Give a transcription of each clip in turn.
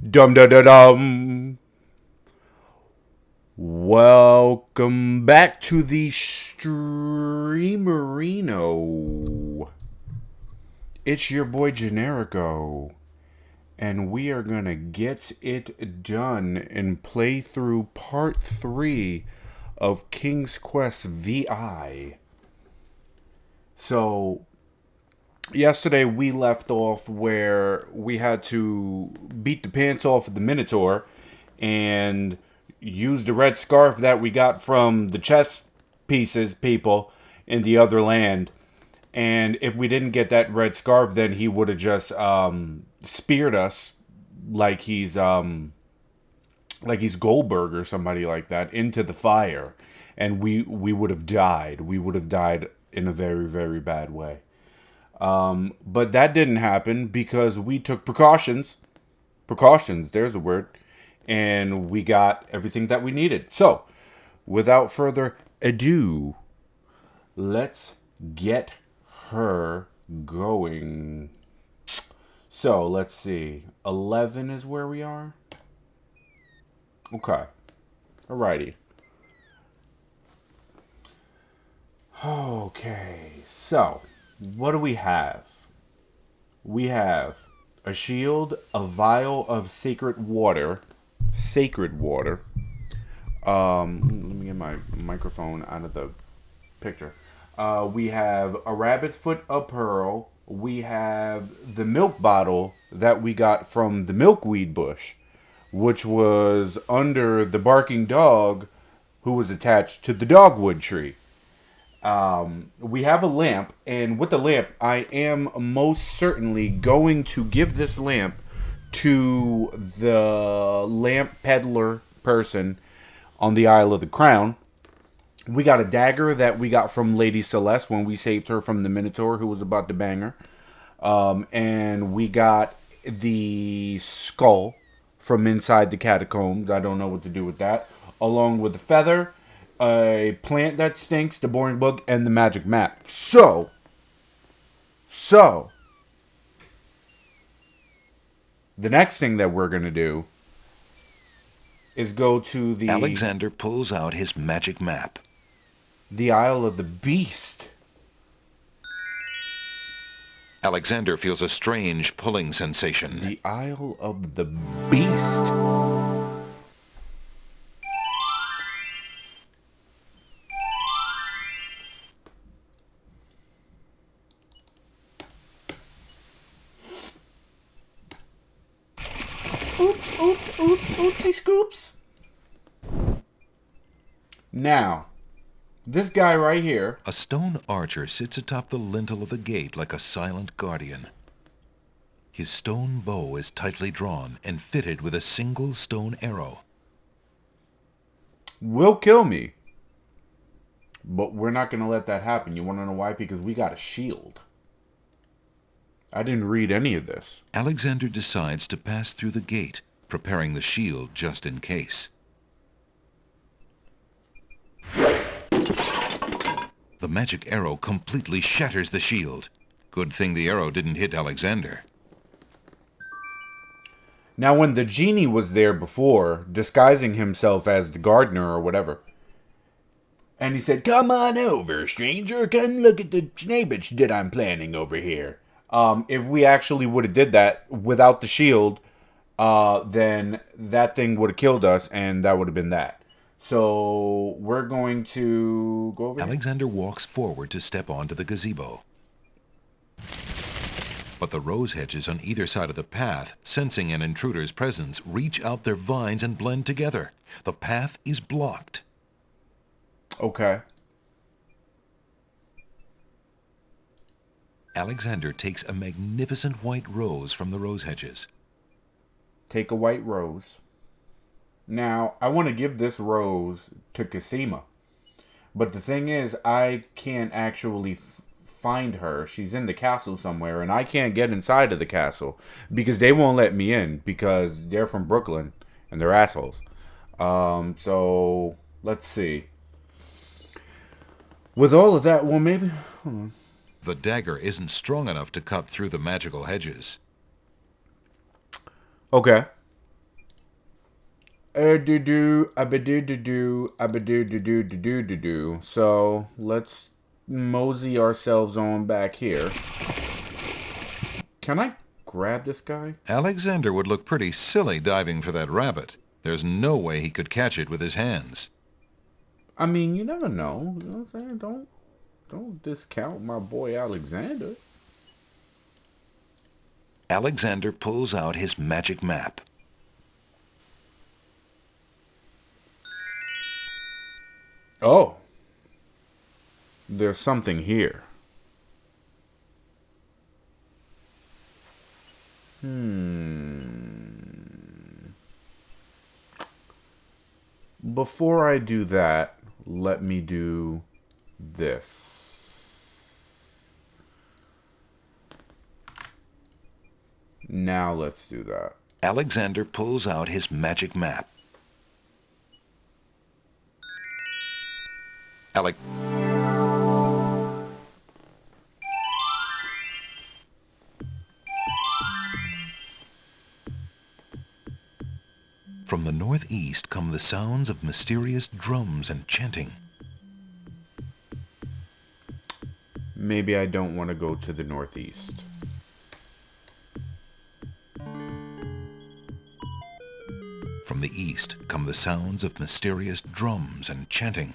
Dum dum dum dum. Welcome back to the Streamerino. It's your boy Generico, and we are gonna get it done and play through part 3 of King's Quest VI. So, yesterday we left off where we had to beat the pants off of the Minotaur and use the red scarf that we got from the chess pieces people in the other land. And if we didn't get that red scarf, then he would have just speared us like he's Goldberg or somebody like that into the fire, and we would have died. We would have died in a very, very bad way. But that didn't happen because we took precautions. Precautions, there's a word. And we got everything that we needed. So, without further ado, let's get her going. So, let's see. 11 is where we are. Okay. Alrighty. Okay. So, what do we have? We have a shield, a vial of sacred water. Sacred water. Let me get my microphone out of the picture. We have a rabbit's foot of pearl. We have the milk bottle that we got from the milkweed bush, which was under the barking dog who was attached to the dogwood tree. We have a lamp, and with the lamp, I am most certainly going to give this lamp to the lamp peddler person on the Isle of the Crown. We got a dagger that we got from Lady Celeste when we saved her from the Minotaur who was about to bang her. And we got the skull from inside the catacombs. I don't know what to do with that. Along with the feather, a plant that stinks, the boring book, and the magic map. So, the next thing that we're going to do is go to Alexander pulls out his magic map. The Isle of the Beast. Alexander feels a strange pulling sensation. The Isle of the Beast. Oopsie scoops. Now, this guy right here. A stone archer sits atop the lintel of the gate like a silent guardian. His stone bow is tightly drawn and fitted with a single stone arrow. Will kill me. But we're not going to let that happen. You want to know why? Because we got a shield. I didn't read any of this. Alexander decides to pass through the gate, preparing the shield just in case. The magic arrow completely shatters the shield. Good thing the arrow didn't hit Alexander. Now, when the genie was there before, disguising himself as the gardener or whatever, and he said, "Come on over, stranger. Come look at the snabbage that I'm planning over here." If we actually would have did that without the shield, then that thing would have killed us, and that would have been that. So we're going to go over Alexander walks forward to step onto the gazebo. But the rose hedges on either side of the path, sensing an intruder's presence, reach out their vines and blend together. The path is blocked. Okay. Alexander takes a magnificent white rose from the rose hedges. Take a white rose. Now, I want to give this rose to Cassima. But the thing is, I can't actually find her. She's in the castle somewhere, and I can't get inside of the castle because they won't let me in because they're from Brooklyn and they're assholes. So, let's see. With all of that, well, maybe... Hold on. The dagger isn't strong enough to cut through the magical hedges. Okay. Do do abadoo do do abadoo do do do do do do. So let's mosey ourselves on back here. Can I grab this guy? Alexander would look pretty silly diving for that rabbit. There's no way he could catch it with his hands. I mean, you never know. You know what I'm saying? Don't discount my boy Alexander. Alexander pulls out his magic map. Oh. There's something here. Before I do that, let me do this. Now let's do that. Alexander pulls out his magic map. From the northeast come the sounds of mysterious drums and chanting. Maybe I don't want to go to the northeast. From the east come the sounds of mysterious drums and chanting.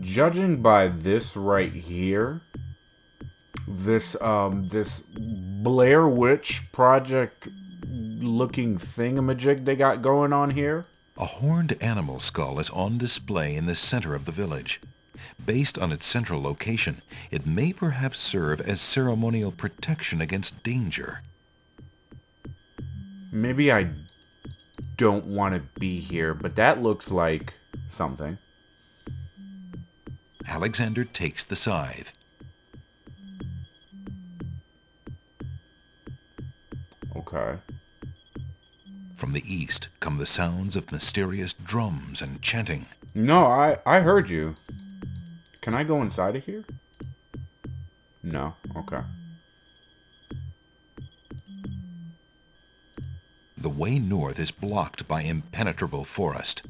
Judging by this right here, this Blair Witch Project looking thingamajig they got going on here. A horned animal skull is on display in the center of the village. Based on its central location, it may perhaps serve as ceremonial protection against danger. Maybe I don't want to be here, but that looks like something. Alexander takes the scythe. Okay. From the east come the sounds of mysterious drums and chanting. No, I heard you. Can I go inside of here? No. Okay. The way north is blocked by impenetrable forest.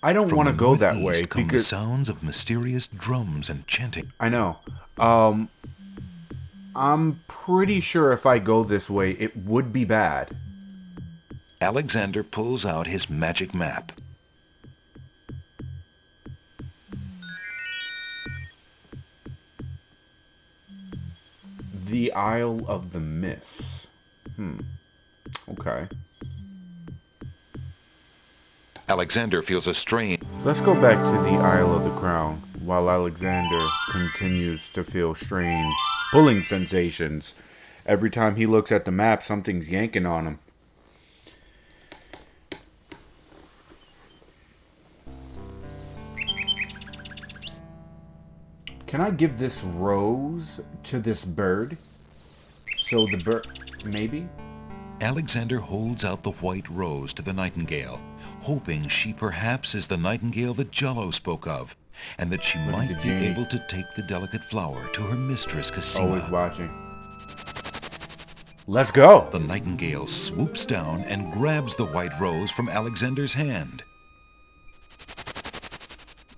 I don't want to go that way come because the sounds of mysterious drums and chanting. I know. I'm pretty sure if I go this way, it would be bad. Alexander pulls out his magic map. The Isle of the Mists. Okay. Alexander feels a strain. Let's go back to the Isle of the Crown while Alexander continues to feel strange pulling sensations. Every time he looks at the map, something's yanking on him. Can I give this rose to this bird? So the bird... maybe? Alexander holds out the white rose to the nightingale, hoping she perhaps is the nightingale that Jello spoke of, and that she might be able to take the delicate flower to her mistress Cosima. Always watching. Let's go! The nightingale swoops down and grabs the white rose from Alexander's hand.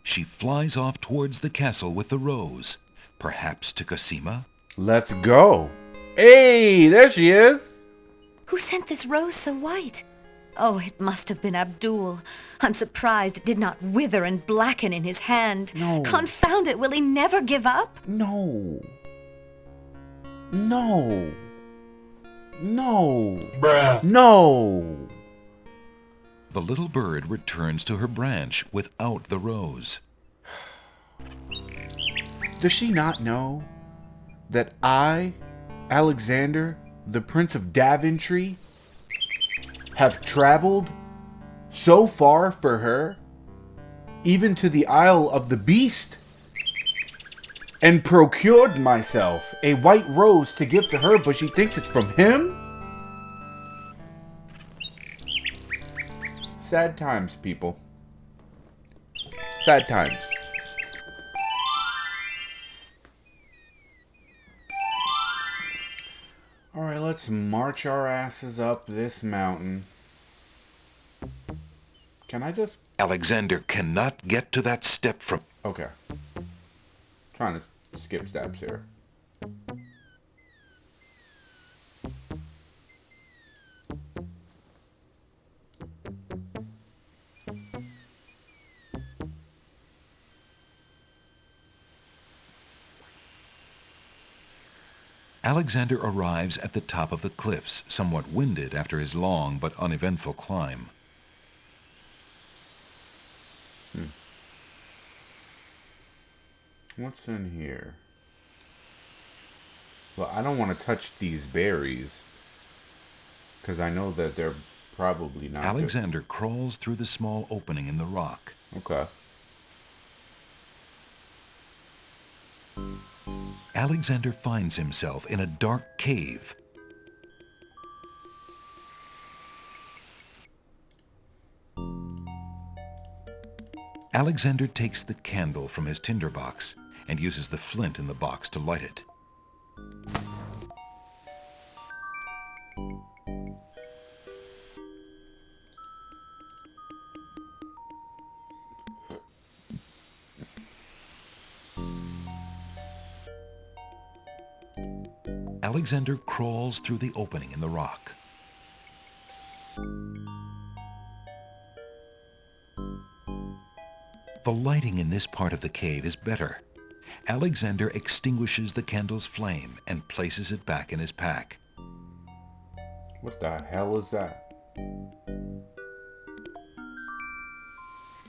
She flies off towards the castle with the rose, perhaps to Cosima. Let's go! Hey, there she is! Who sent this rose so white? Oh, it must have been Abdul. I'm surprised it did not wither and blacken in his hand. No. Confound it, will he never give up? No. No. No. Bruh. No. The little bird returns to her branch without the rose. Does she not know that I, Alexander, the Prince of Daventry, have traveled so far for her, even to the Isle of the Beast, and procured myself a white rose to give to her, but she thinks it's from him? Sad times, people. Sad times. let's march our asses up this mountain. Can I just... Alexander cannot get to that step from... Okay. Trying to skip steps here. Alexander arrives at the top of the cliffs, somewhat winded after his long but uneventful climb. What's in here? Well, I don't want to touch these berries, because I know that they're probably not Alexander crawls through the small opening in the rock. Okay. Alexander finds himself in a dark cave. Alexander takes the candle from his tinderbox and uses the flint in the box to light it. Alexander crawls through the opening in the rock. The lighting in this part of the cave is better. Alexander extinguishes the candle's flame and places it back in his pack. What the hell is that?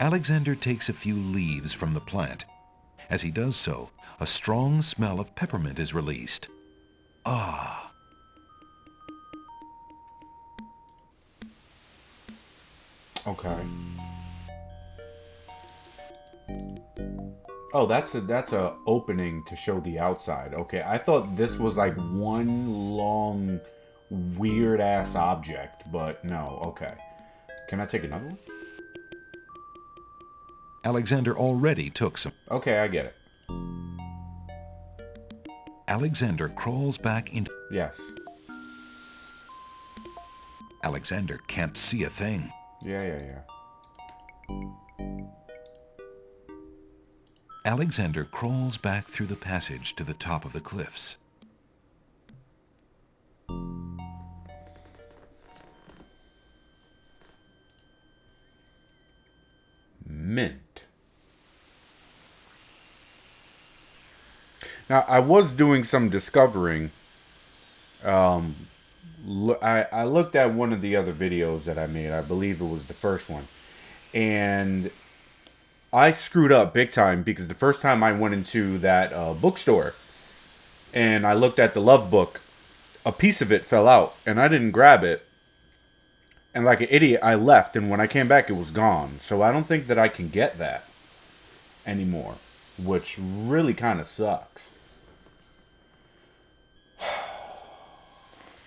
Alexander takes a few leaves from the plant. As he does so, a strong smell of peppermint is released. Ah! Okay. Oh, that's a opening to show the outside. Okay, I thought this was like one long weird ass object, but no. Okay. Can I take another one? Alexander already took some. Okay, I get it. Alexander crawls back into... Yes. Alexander can't see a thing. Yeah. Alexander crawls back through the passage to the top of the cliffs. Mint. Now, I was doing some discovering. I looked at one of the other videos that I made. I believe it was the first one. And I screwed up big time because the first time I went into that bookstore and I looked at the love book, a piece of it fell out and I didn't grab it. And like an idiot, I left. And when I came back, it was gone. So I don't think that I can get that anymore, which really kind of sucks.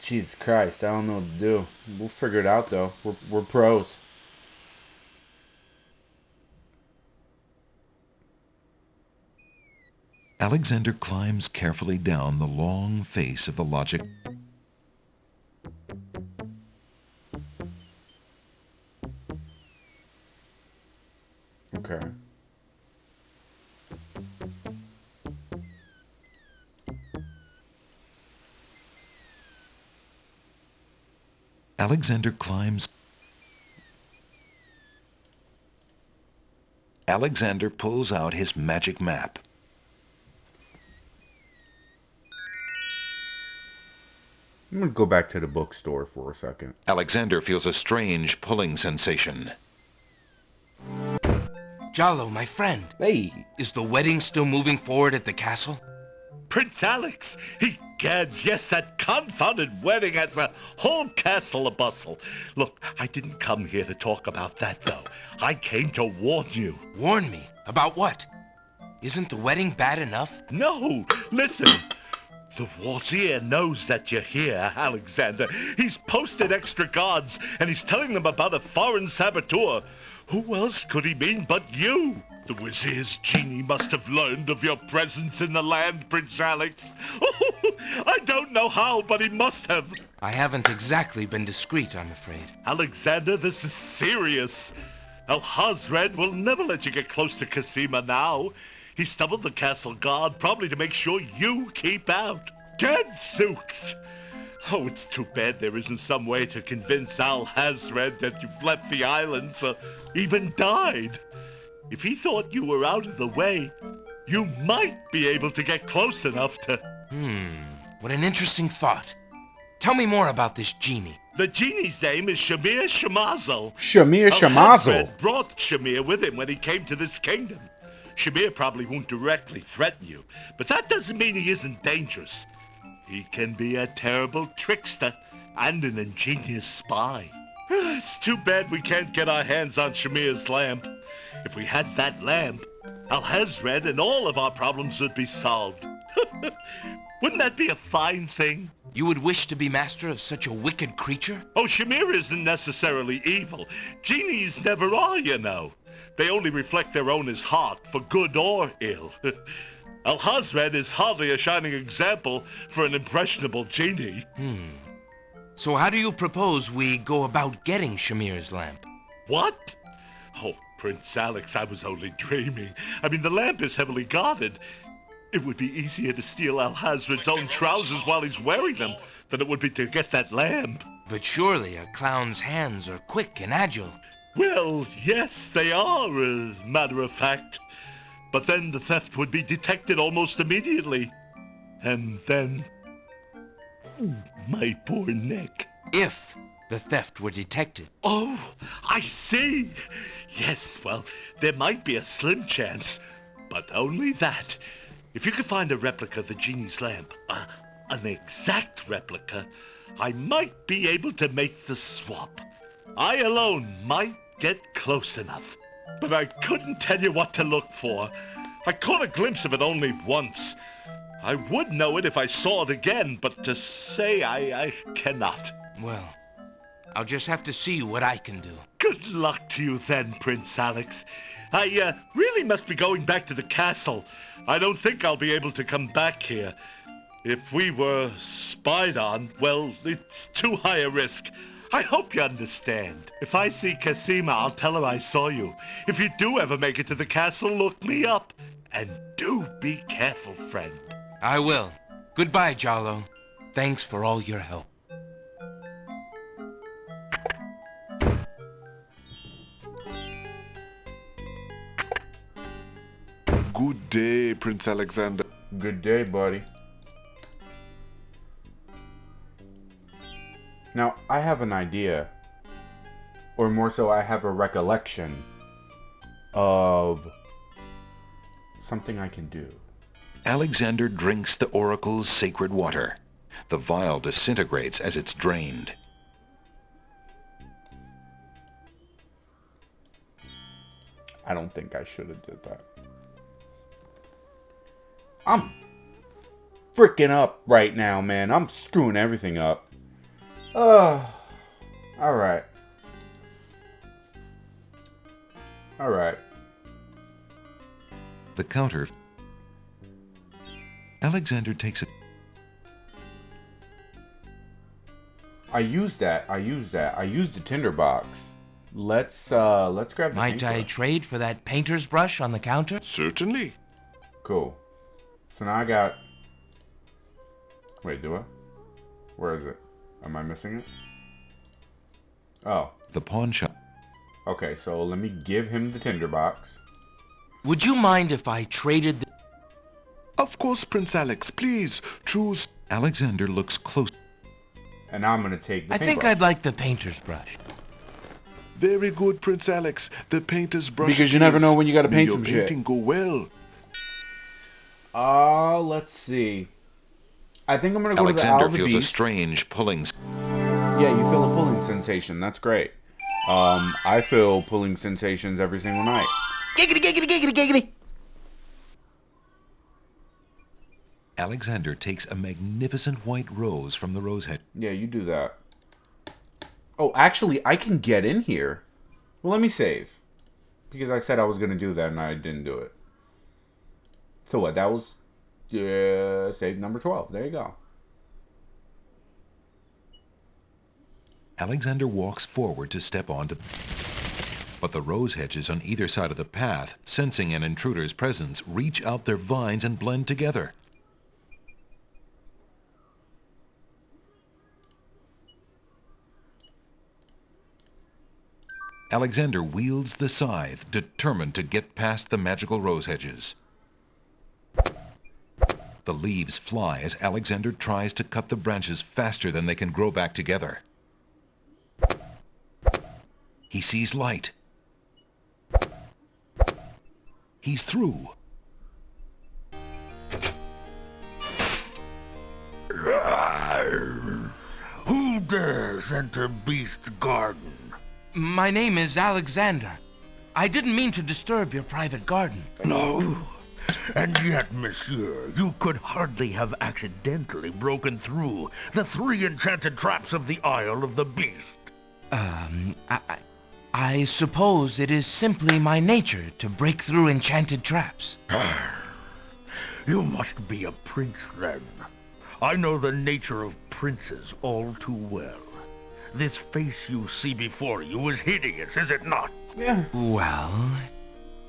Jesus Christ, I don't know what to do. We'll figure it out, though. We're pros. Alexander climbs carefully down the long face of the logic. Okay. Alexander climbs. Alexander pulls out his magic map. I'm going to go back to the bookstore for a second. Alexander feels a strange pulling sensation. Jalo, my friend. Hey! Is the wedding still moving forward at the castle? Prince Alex, egads, yes, that confounded wedding has the whole castle a-bustle. Look, I didn't come here to talk about that, though. I came to warn you. Warn me? About what? Isn't the wedding bad enough? No, listen. The Wazir knows that you're here, Alexander. He's posted extra guards, and he's telling them about a foreign saboteur Who else could he mean but you? The Wizard's genie must have learned of your presence in the land, Prince Alex. I don't know how, but he must have. I haven't exactly been discreet, I'm afraid. Alexander, this is serious. Alhazred will never let you get close to Cassima now. He stumbled the castle guard, probably to make sure you keep out. Gadzooks! Oh, it's too bad there isn't some way to convince Alhazred that you've left the islands or even died. If he thought you were out of the way, you might be able to get close enough to... What an interesting thought. Tell me more about this genie. The genie's name is Shamir Shamazel. Shamir Shamazel. Alhazred brought Shamir with him when he came to this kingdom. Shamir probably won't directly threaten you, but that doesn't mean he isn't dangerous. He can be a terrible trickster and an ingenious spy. It's too bad we can't get our hands on Shamir's lamp. If we had that lamp, Alhazred and all of our problems would be solved. Wouldn't that be a fine thing? You would wish to be master of such a wicked creature? Oh, Shamir isn't necessarily evil. Genies never are, you know. They only reflect their owner's heart, for good or ill. Alhazred is hardly a shining example for an impressionable genie. So how do you propose we go about getting Shamir's lamp? What? Oh, Prince Alex, I was only dreaming. I mean, the lamp is heavily guarded. It would be easier to steal Alhazred's own trousers while he's wearing them than it would be to get that lamp. But surely a clown's hands are quick and agile. Well, yes, they are, as a matter of fact. But then the theft would be detected almost immediately. And then... my poor neck. If the theft were detected. Oh, I see. Yes, well, there might be a slim chance, but only that. If you could find a replica of the genie's lamp, an exact replica, I might be able to make the swap. I alone might get close enough, but I couldn't tell you what to look for. I caught a glimpse of it only once. I would know it if I saw it again, but to say I cannot. Well, I'll just have to see what I can do. Good luck to you then, Prince Alex. I really must be going back to the castle. I don't think I'll be able to come back here. If we were spied on, well, it's too high a risk. I hope you understand. If I see Cassima, I'll tell her I saw you. If you do ever make it to the castle, look me up. And do be careful, friend. I will. Goodbye, Jalo. Thanks for all your help. Good day, Prince Alexander. Good day, buddy. Now, I have an idea, or more so, I have a recollection of something I can do. Alexander drinks the oracle's sacred water. The vial disintegrates as it's drained. I don't think I should have did that. I'm freaking up right now, man. I'm screwing everything up. Alright. Alright. The counter. Alexander takes a... I used that. I used the tinderbox. Let's grab the Might I paintbrush. trade for that painter's brush on the counter? Certainly. Cool. So now I got... Wait, do I? Where is it? Am I missing it? Oh. The pawn shop. Okay, so let me give him the tinderbox. Would you mind if I traded the... Of course, Prince Alex. Please, choose... Alexander looks close. And now I'm going to take the I think paintbrush. I'd like the painter's brush. Very good, Prince Alex. The painter's brush. Because you never know when you gotta May paint your some shit. painting go well. Let's see. I think I'm going to go Alexander to the Isle of feels a Beast. strange pulling... Yeah, you feel a pulling sensation. That's great. I feel pulling sensations every single night. Giggity, giggity, giggity, giggity. Alexander takes a magnificent white rose from the rose hedge. Yeah, you do that. Oh, actually, I can get in here. Well, let me save. Because I said I was going to do that and I didn't do it. So what? That was save number 12. There you go. Alexander walks forward to step onto... But the rose hedges on either side of the path, sensing an intruder's presence, reach out their vines and blend together. Alexander wields the scythe, determined to get past the magical rose hedges. The leaves fly as Alexander tries to cut the branches faster than they can grow back together. He sees light. He's through. Who dares enter Beast's garden? My name is Alexander. I didn't mean to disturb your private garden. No. And yet, monsieur, you could hardly have accidentally broken through the 3 enchanted traps of the Isle of the Beast. I suppose it is simply my nature to break through enchanted traps. You must be a prince, then. I know the nature of princes all too well. This face you see before you is hideous, is it not? Yeah. Well,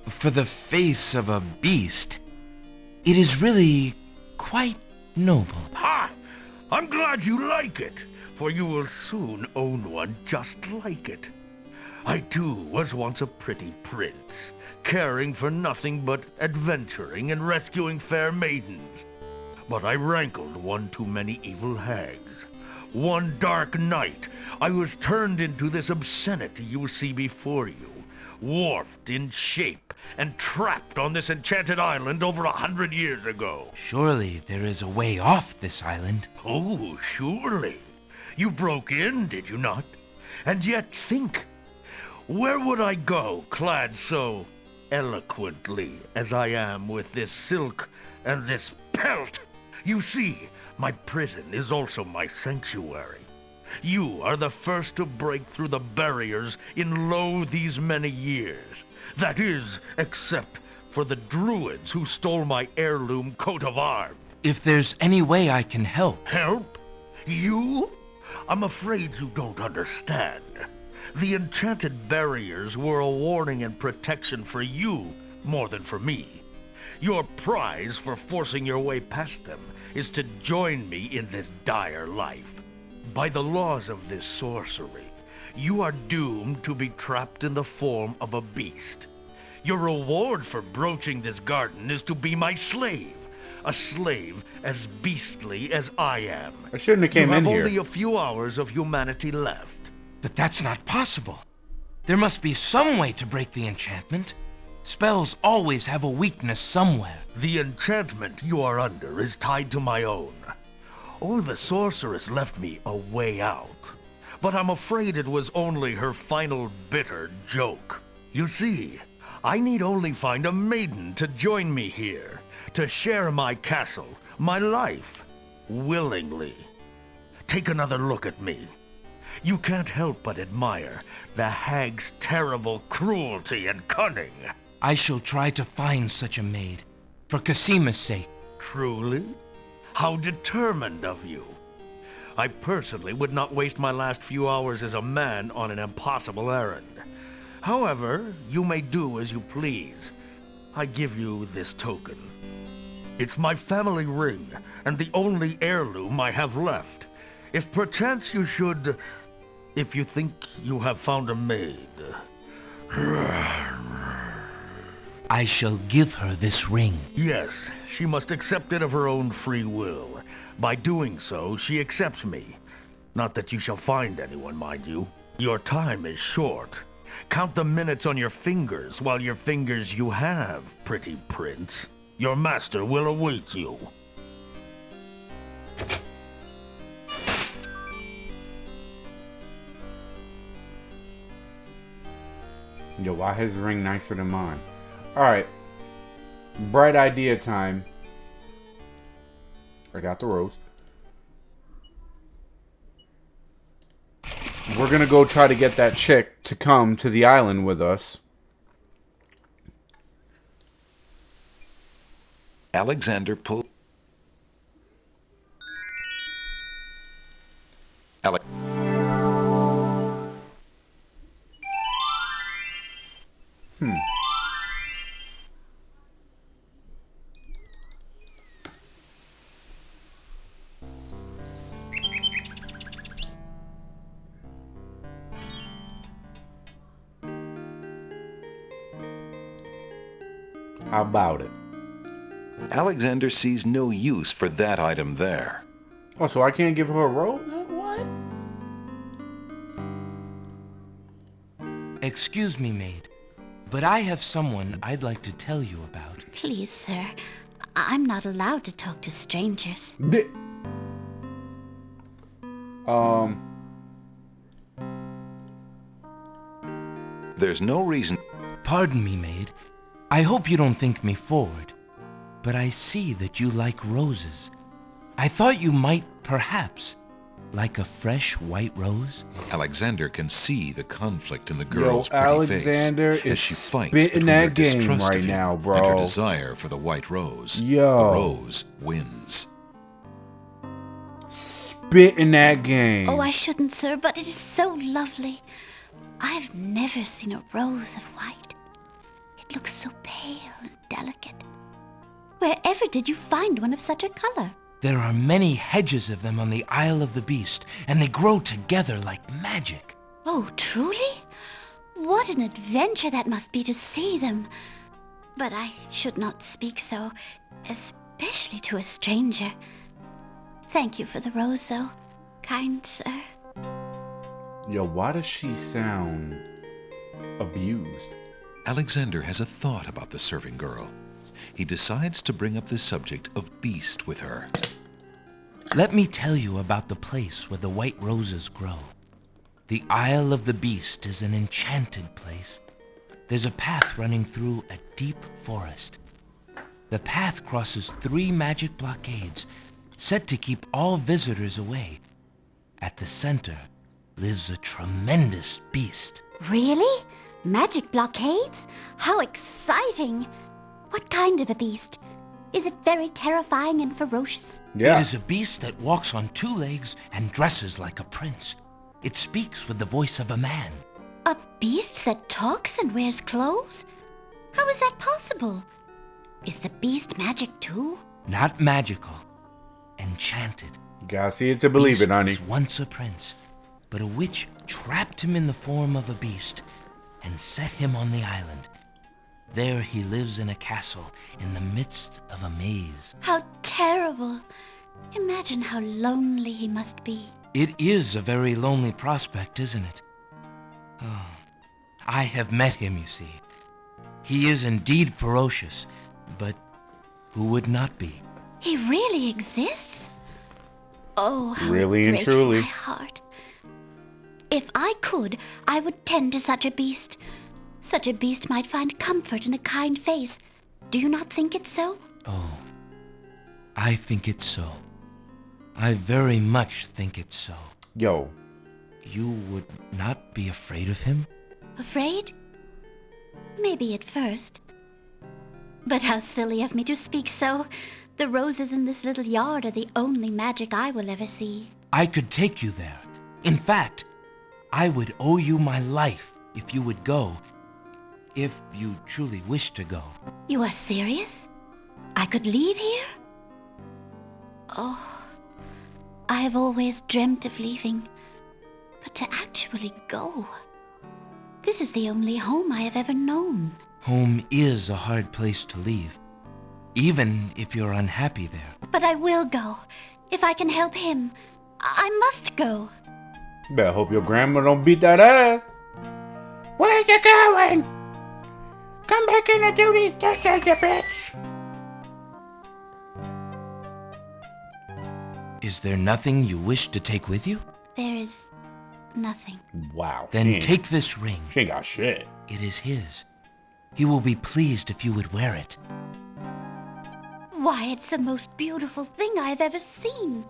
for the face of a beast, it is really quite noble. Ha! I'm glad you like it, for you will soon own one just like it. I too was once a pretty prince, caring for nothing but adventuring and rescuing fair maidens. But I rankled one too many evil hags. One dark night, I was turned into this obscenity you see before you, warped in shape and trapped on this enchanted island over 100 years ago. Surely there is a way off this island. Oh, surely. You broke in, did you not? And yet think, where would I go clad so eloquently as I am with this silk and this pelt? You see, my prison is also my sanctuary. You are the first to break through the barriers in lo these many years. That is, except for the druids who stole my heirloom coat of arms. If there's any way I can help. Help? You? I'm afraid you don't understand. The enchanted barriers were a warning and protection for you more than for me. Your prize for forcing your way past them is to join me in this dire life. By the laws of this sorcery, you are doomed to be trapped in the form of a beast. Your reward for broaching this garden is to be my slave. A slave as beastly as I am. I shouldn't have came in You here. have only a few hours of humanity left. But that's not possible. There must be some way to break the enchantment. Spells always have a weakness somewhere. The enchantment you are under is tied to my own. Oh, the sorceress left me a way out. But I'm afraid it was only her final bitter joke. You see, I need only find a maiden to join me here, to share my castle, my life, willingly. Take another look at me. You can't help but admire the hag's terrible cruelty and cunning. I shall try to find such a maid, for Casima's sake. Truly? How determined of you. I personally would not waste my last few hours as a man on an impossible errand. However, you may do as you please. I give you this token. It's my family ring, and the only heirloom I have left. If perchance you should... If you think you have found a maid... I shall give her this ring. Yes, she must accept it of her own free will. By doing so, she accepts me. Not that you shall find anyone, mind you. Your time is short. Count the minutes on your fingers while your fingers you have, pretty prince. Your master will await you. Yo, why his ring nicer than mine? Alright. Bright idea time. I got the rose. We're gonna go try to get that chick to come to the island with us. Alexander pulled... How about it? Alexander sees no use for that item there. Oh, so I can't give her a rose? What? Excuse me, maid, but I have someone I'd like to tell you about. Please, sir. I'm not allowed to talk to strangers. There's no reason... Pardon me, maid. I hope you don't think me forward, but I see that you like roses. I thought you might, perhaps, like a fresh white rose. Alexander can see the conflict in the girl's Yo, pretty Alexander face is as she fights spitting between that her game distrust right of him now, and bro. her desire for the white rose. Yo. The rose wins. Spit in that game. Oh, I shouldn't, sir, but it is so lovely. I've never seen a rose of white. It looks so pale and delicate. Wherever did you find one of such a color? There are many hedges of them on the Isle of the Beast, and they grow together like magic. Oh, truly? What an adventure that must be to see them. But I should not speak so, especially to a stranger. Thank you for the rose, though, kind sir. Yo, why does she sound abused? Alexander has a thought about the serving girl. He decides to bring up the subject of Beast with her. Let me tell you about the place where the white roses grow. The Isle of the Beast is an enchanted place. There's a path running through a deep forest. The path crosses 3 magic blockades, set to keep all visitors away. At the center lives a tremendous beast. Really? Magic blockades? How exciting! What kind of a beast? Is it very terrifying and ferocious? Yeah. It is a beast that walks on 2 legs and dresses like a prince. It speaks with the voice of a man. A beast that talks and wears clothes? How is that possible? Is the beast magic too? Not magical, enchanted. You gotta see it to believe Beast it, honey. was once a prince, but a witch trapped him in the form of a beast and set him on the island. There he lives in a castle in the midst of a maze. How terrible! Imagine how lonely he must be. It is a very lonely prospect, isn't it? Oh, I have met him, you see. He is indeed ferocious, but who would not be? He really exists? Oh, how Really it and breaks truly. my heart. If I could, I would tend to such a beast. Such a beast might find comfort in a kind face. Do you not think it so? Oh, I think it's so. I very much think it's so. Yo, You would not be afraid of him? Afraid? Maybe at first. But how silly of me to speak so. The roses in this little yard are the only magic I will ever see. I could take you there. In fact, I would owe you my life if you would go. If you truly wish to go. You are serious? I could leave here? Oh, I have always dreamt of leaving. But to actually go... This is the only home I have ever known. Home is a hard place to leave, even if you're unhappy there. But I will go. If I can help him, I must go. better hope your grandma don't beat that ass. Where you going? Come back in and do these dishes, you bitch. Is there nothing you wish to take with you? There is nothing. Wow. Then take this ring. She ain't got shit. It is his. He will be pleased if you would wear it. Why, it's the most beautiful thing I have ever seen.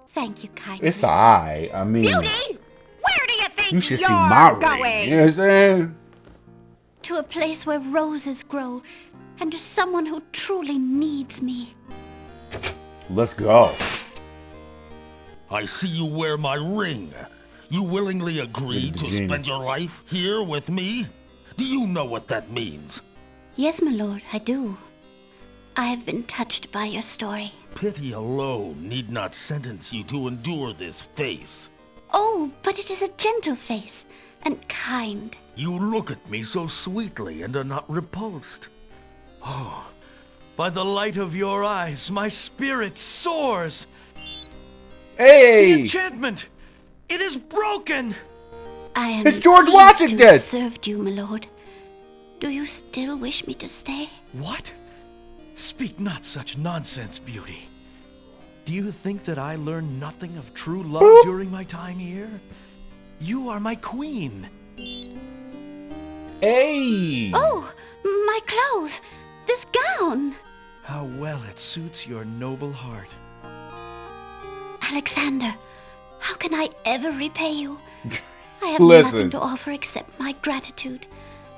Thank you, kindly. It's alright. I mean, Beauty! Where do you think you should see you're my going? ring. You know what I'm saying? To a place where roses grow, and to someone who truly needs me. Let's go. I see you wear my ring. You willingly agreed to genie. spend your life here with me? Do you know what that means? Yes, my lord, I do. I have been touched by your story. Pity alone need not sentence you to endure this face. Oh, but it is a gentle face, and kind. You look at me so sweetly and are not repulsed. Oh, by the light of your eyes, my spirit soars. The Hey! enchantment! It is broken! I am It's George pleased Washington! to have served you, my lord. Do you still wish me to stay? What? Speak not such nonsense, Beauty. Do you think that I learned nothing of true love during my time here? You are my queen. Hey! Oh, my clothes! This gown! How well it suits your noble heart. Alexander, how can I ever repay you? I have Listen. nothing to offer except my gratitude.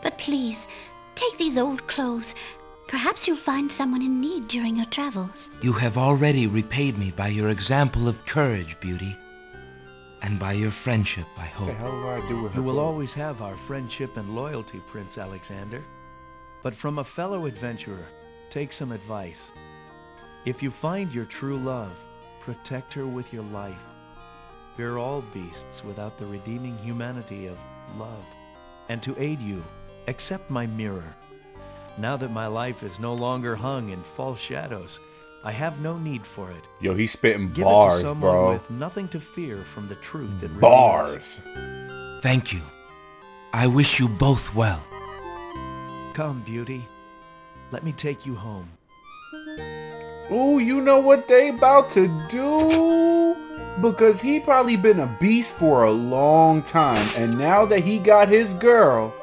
But please, take these old clothes. Perhaps you'll find someone in need during your travels. You have already repaid me by your example of courage, Beauty. And by your friendship, I What the hope. hell do I do with her? You will clothes? always have our friendship and loyalty, Prince Alexander. But from a fellow adventurer, take some advice. If you find your true love, protect her with your life. Fear all beasts without the redeeming humanity of love. And to aid you, accept my mirror. Now that my life is no longer hung in false shadows, I have no need for it. Yo, he's spitting Give bars, it to someone bro. with nothing to fear from the truth it reveals. Bars. Thank you. I wish you both well. Come, Beauty. Let me take you home. Ooh, you know what they about to do? Because he probably been a beast for a long time, and now that he got his girl,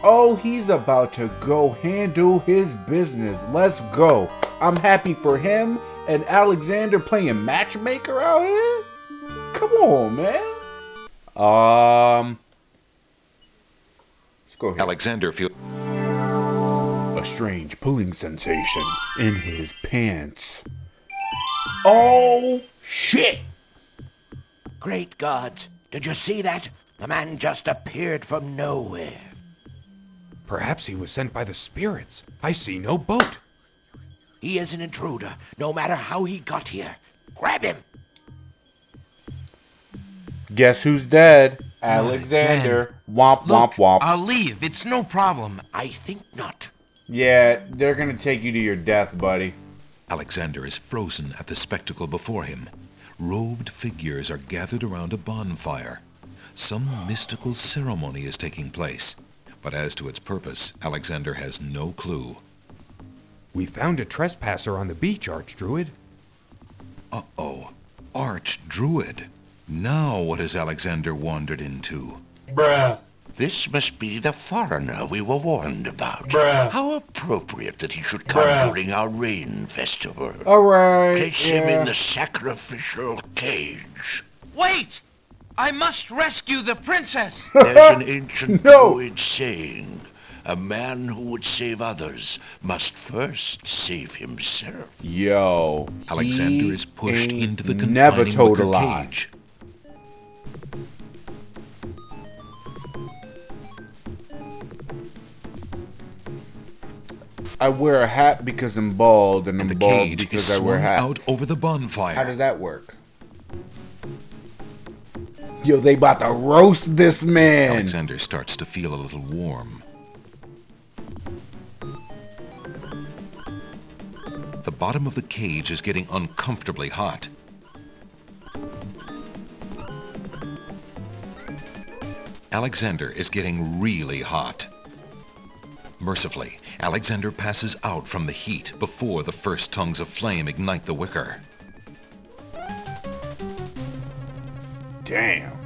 oh, he's about to go handle his business. Let's go. I'm happy for him and Alexander playing matchmaker out here. Come on, man. Let's go here. Alexander feels A strange pulling sensation in his pants. Oh, shit. Great gods, did you see that? The man just appeared from nowhere. Perhaps he was sent by the spirits. I see no boat. He is an intruder, no matter how he got here. Grab him! Guess who's dead? Not Alexander. Womp, Look, womp, womp. I'll leave. It's no problem. I think not. Yeah, they're gonna take you to your death, buddy. Alexander is frozen at the spectacle before him. Robed figures are gathered around a bonfire. Some mystical ceremony is taking place. But as to its purpose, Alexander has no clue. We found a trespasser on the beach, Archdruid. Uh-oh. Archdruid. Now what has Alexander wandered into? This must be the foreigner we were warned about. How appropriate that he should come during our rain festival. Alright. Place him in the sacrificial cage. Wait! I must rescue the princess! There's an ancient No. Druid saying, a man who would save others must first save himself. Yo. Alexander he is pushed ain't into the never confining told wicker a lie. cage. I wear a hat because I'm bald, and And the I'm bald cage because is I wear swung hats. out over the bonfire. How does that work? Yo, they about to roast this man. Alexander starts to feel a little warm. The bottom of the cage is getting uncomfortably hot. Alexander is getting really hot. Mercifully, Alexander passes out from the heat before the first tongues of flame ignite the wicker. Damn.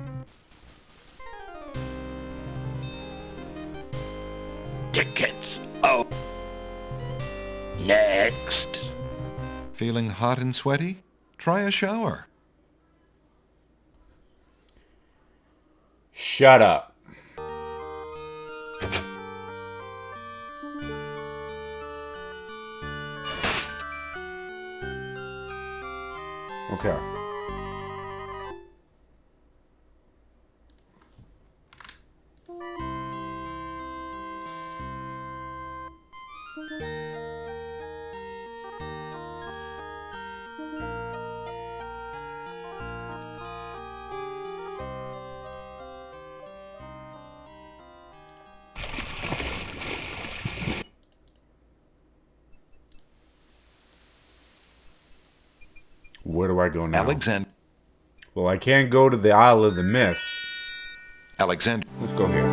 Tickets. Oh. Next. Feeling hot and sweaty? Try a shower. Shut up. Okay. Where do I go now? Alexander. Well, I can't go to the Isle of the Mist. Alexander. Let's go here.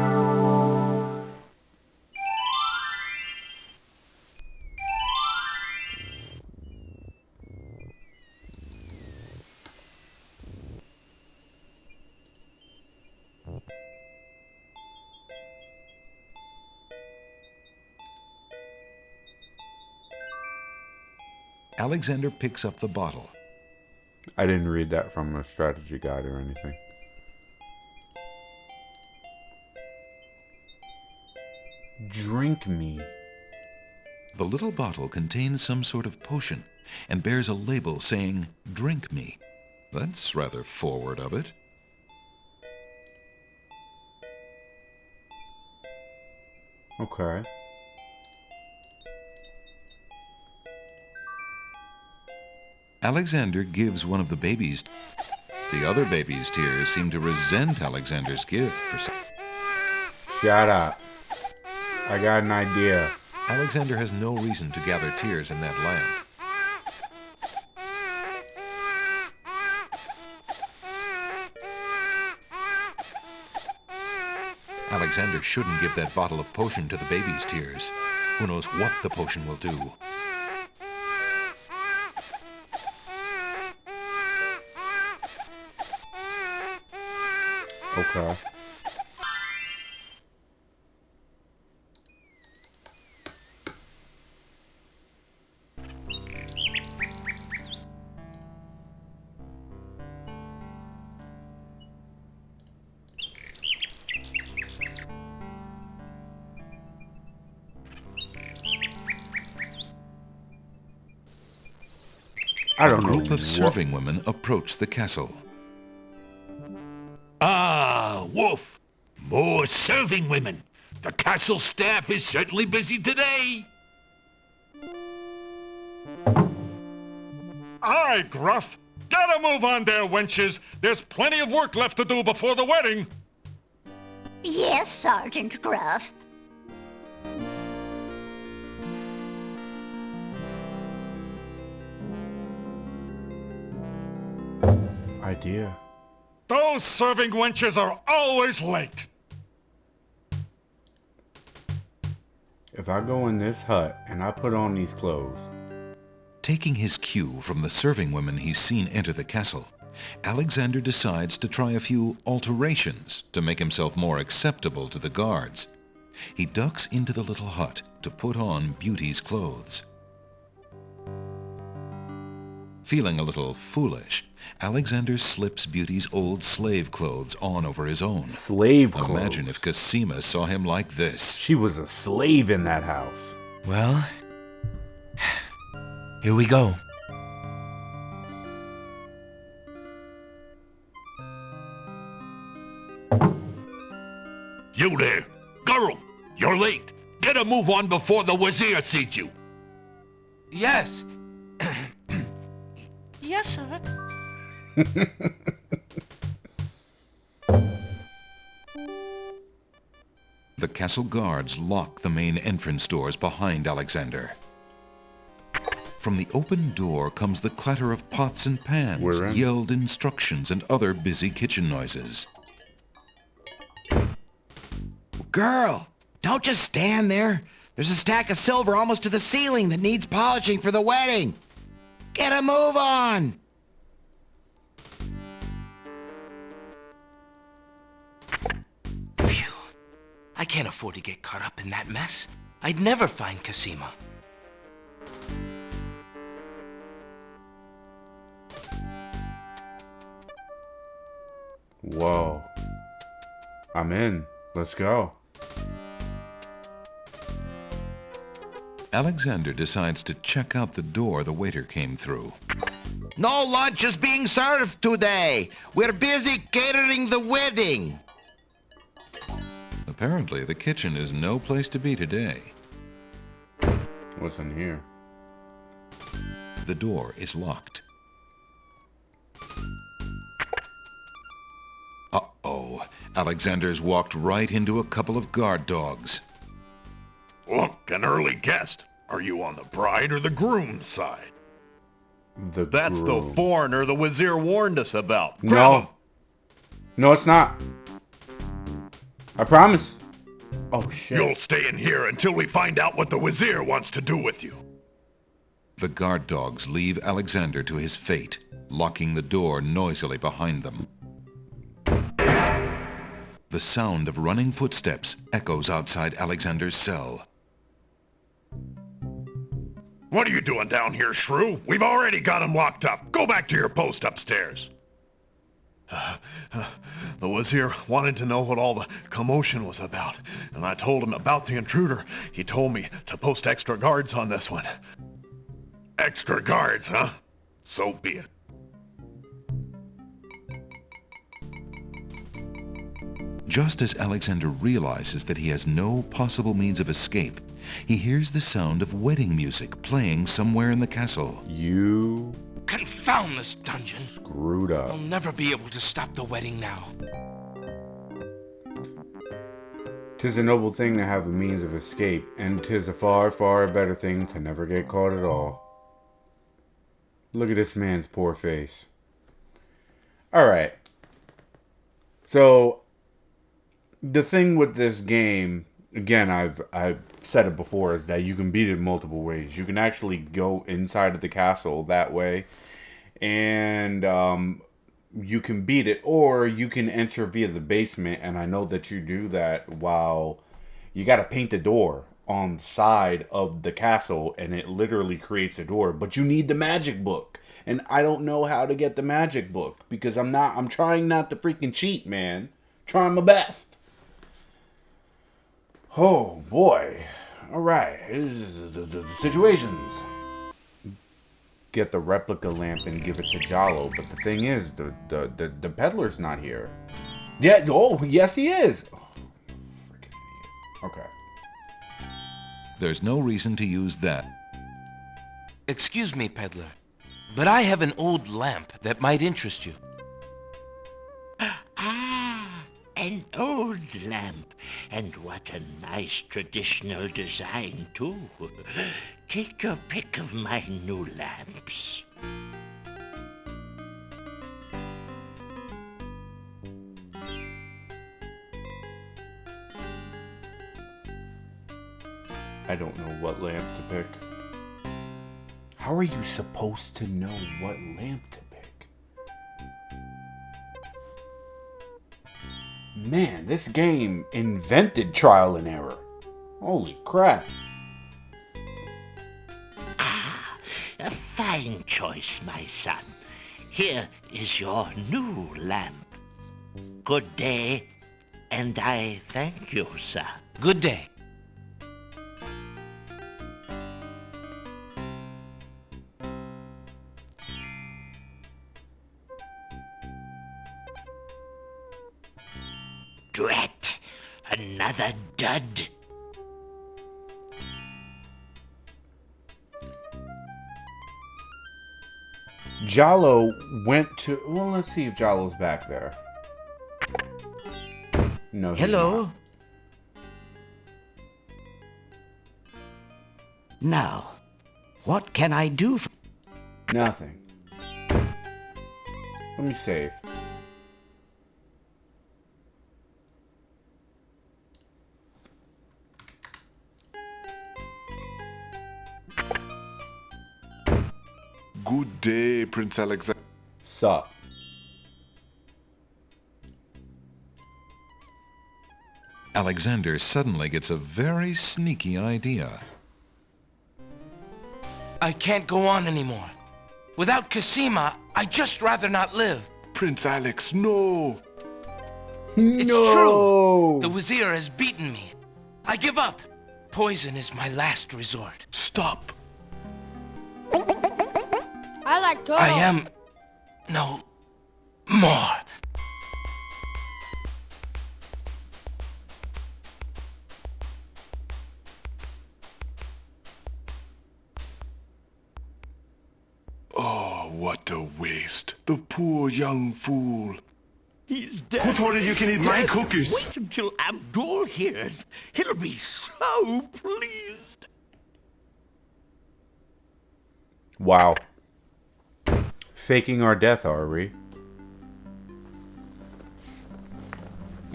Alexander picks up the bottle. I didn't read that from a strategy guide or anything. Drink me. The little bottle contains some sort of potion and bears a label saying, "Drink me." That's rather forward of it. Okay. Alexander gives one of the babies. The other baby's tears seem to resent Alexander's gift for some. Shut up. I got an idea. Alexander has no reason to gather tears in that land. Alexander shouldn't give that bottle of potion to the baby's tears. Who knows what the potion will do? Okay. I don't A know. group of serving women approach the castle. Ah, Wolf! More serving women! The castle staff is certainly busy today! Aye, Gruff! Get a move on there, wenches! There's plenty of work left to do before the wedding! Yes, Sergeant Gruff. Idea. Those serving wenches are always late! If I go in this hut and I put on these clothes. Taking his cue from the serving women he's seen enter the castle, Alexander decides to try a few alterations to make himself more acceptable to the guards. He ducks into the little hut to put on Beauty's clothes. Feeling a little foolish, Alexander slips Beauty's old slave clothes on over his own. Slave clothes? Imagine if Cosima saw him like this. She was a slave in that house. Well, here we go. You there! Girl! You're late! Get a move on before the Wazir sees you! Yes. Yes, sir. The castle guards lock the main entrance doors behind Alexander. From the open door comes the clatter of pots and pans, yelled instructions, and other busy kitchen noises. Girl, don't just stand there. There's a stack of silver almost to the ceiling that needs polishing for the wedding. Get a move on! Phew. I can't afford to get caught up in that mess. I'd never find Cosima. Whoa. I'm in. Let's go. Alexander decides to check out the door the waiter came through. No lunch is being served today. We're busy catering the wedding. Apparently, the kitchen is no place to be today. What's in here? The door is locked. Uh-oh. Alexander's walked right into a couple of guard dogs. Look, an early guest. Are you on the bride or the groom's side? That's the groom. foreigner the Wazir warned us about. No. No, it's not. I promise. Oh, shit. You'll stay in here until we find out what the Wazir wants to do with you. The guard dogs leave Alexander to his fate, locking the door noisily behind them. The sound of running footsteps echoes outside Alexander's cell. What are you doing down here, shrew? We've already got him locked up. Go back to your post upstairs. The Wazir wanted to know what all the commotion was about, and I told him about the intruder. He told me to post extra guards on this one. Extra guards, huh? So be it. Just as Alexander realizes that he has no possible means of escape, he hears the sound of wedding music playing somewhere in the castle. You Confound this dungeon. screwed up. I'll never be able to stop the wedding now. 'Tis a noble thing to have a means of escape, and 'tis a far, far better thing to never get caught at all. Look at this man's poor face. Alright. So, the thing with this game, again, I've said it before, is that you can beat it multiple ways. You can actually go inside of the castle that way, and you can beat it, or you can enter via the basement, and I know that you do that while you got to paint the door on the side of the castle, and it literally creates a door, but you need the magic book, and I don't know how to get the magic book, because I'm trying not to freaking cheat, man. Trying my best. Oh boy. Alright, the situations. Get the replica lamp and give it to Jalo, but the thing is, the peddler's not here. Yeah, oh, yes he is! Oh, freaking idiot. Okay. There's no reason to use that. Excuse me, peddler, but I have an old lamp that might interest you. An old lamp, and what a nice traditional design, too. Take your pick of my new lamps. I don't know what lamp to pick. How are you supposed to know what lamp to pick? Man, this game invented trial and error. Holy crap. A fine choice, my son. Here is your new lamp. Good day, and I thank you, sir. Good day. Drat! Another dud. Jalo went to... Well, let's see if Jalo's back there. No, he's Hello? not. Now, what can I do for... Nothing. Let me save. Good day, Prince Alexander. Sup. Alexander suddenly gets a very sneaky idea. I can't go on anymore. Without Cassima, I'd just rather not live. Prince Alex, no! It's No! true. The Wazir has beaten me. I give up. Poison is my last resort. Stop! I like turtles. I am no more. Oh, what a waste. The poor young fool. He's dead. Who told you you can eat my cookies? Wait until Abdul hears. He'll be so pleased. Wow. Faking our death, are we?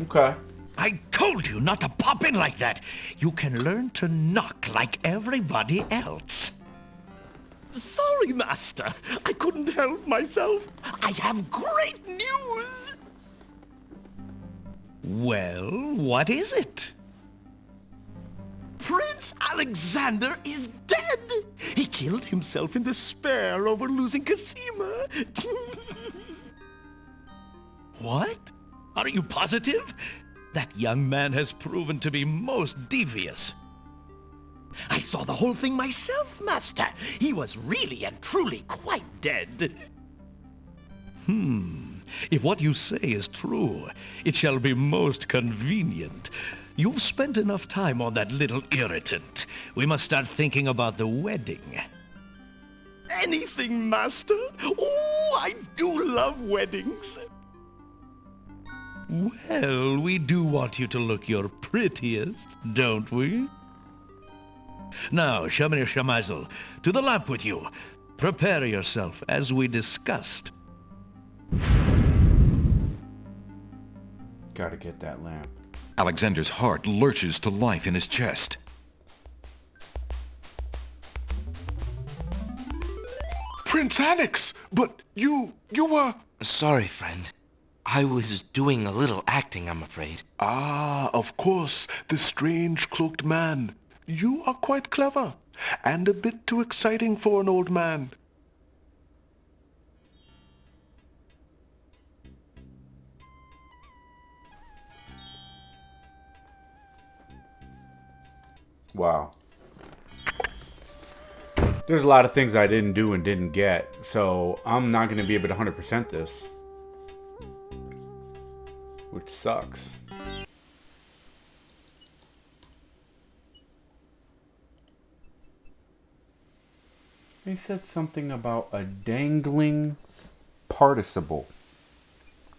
Okay. I told you not to pop in like that. You can learn to knock like everybody else. Sorry, Master. I couldn't help myself. I have great news. Well, what is it? Prince Alexander is dead. He killed himself in despair over losing Cassima. What? Are you positive? That young man has proven to be most devious. I saw the whole thing myself, Master. He was really and truly quite dead. If what you say is true, it shall be most convenient. You've spent enough time on that little irritant. We must start thinking about the wedding. Anything, Master? Oh, I do love weddings. Well, we do want you to look your prettiest, don't we? Now, Shamir Shamazel, to the lamp with you. Prepare yourself, as we discussed. Gotta get that lamp. Alexander's heart lurches to life in his chest. Prince Alex! But you were... Sorry, friend. I was doing a little acting, I'm afraid. Ah, of course, the strange cloaked man. You are quite clever, and a bit too exciting for an old man. Wow. There's a lot of things I didn't do and didn't get, so I'm not going to be able to 100% this. Which sucks. He said something about a dangling participle.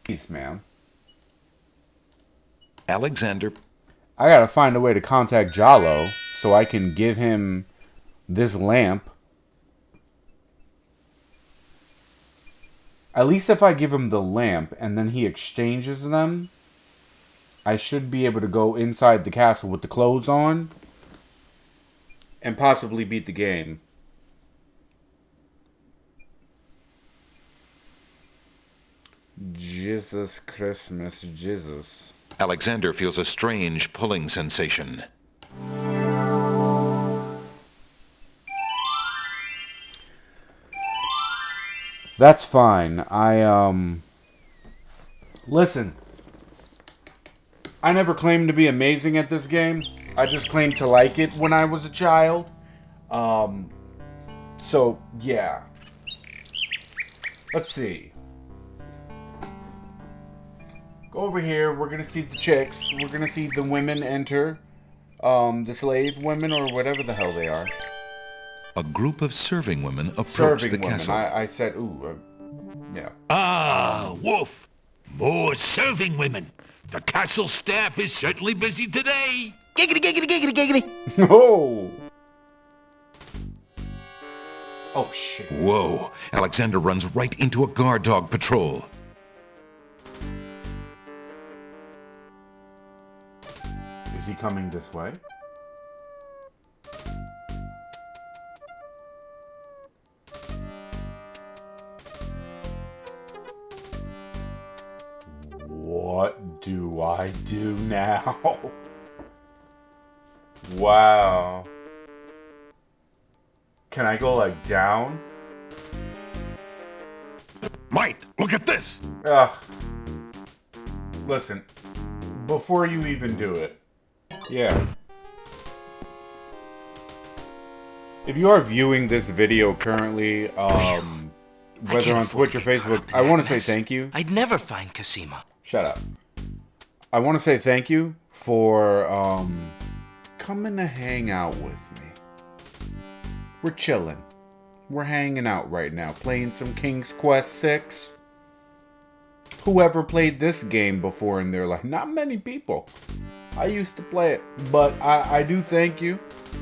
Jeez, man. Alexander... I gotta find a way to contact Jalo so I can give him this lamp. At least if I give him the lamp and then he exchanges them, I should be able to go inside the castle with the clothes on and possibly beat the game. Jesus Christmas, Jesus. Alexander feels a strange pulling sensation. That's fine. Listen. I never claimed to be amazing at this game. I just claimed to like it when I was a child. So, yeah. Let's see. Go over here. We're going to see the chicks. We're going to see the women enter. The slave women or whatever the hell they are. A group of serving women approach the castle. I said, ooh, yeah. Ah, Wolf. More serving women. The castle staff is certainly busy today. Giggity, giggity, giggity, giggity. Oh. Oh, shit. Whoa. Alexander runs right into a guard dog patrol. Is he coming this way? What do I do now? Wow. Can I go like down? Mate, look at this! Ugh. Listen, before you even do it, yeah. If you are viewing this video currently, I whether can't on afford Twitch or to get caught Facebook, up in I that want to say mess. thank you. I'd never find Cosima. Shut up. I want to say thank you for coming to hang out with me. We're chilling. We're hanging out right now, playing some King's Quest 6. Whoever played this game before in their life? Not many people. I used to play it, but I do thank you.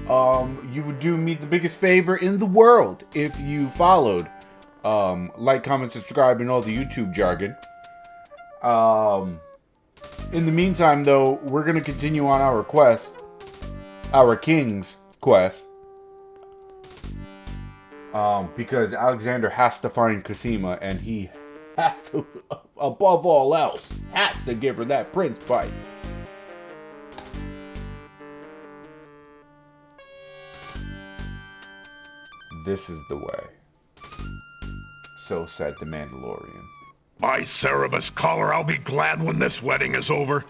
You would do me the biggest favor in the world if you followed, like, comment, subscribe, and all the YouTube jargon. In the meantime, though, we're gonna continue on our quest, our King's Quest, because Alexander has to find Cosima, and he has to, above all else, has to give her that prince fight. This is the way. So said the Mandalorian. By Cerebus collar, I'll be glad when this wedding is over.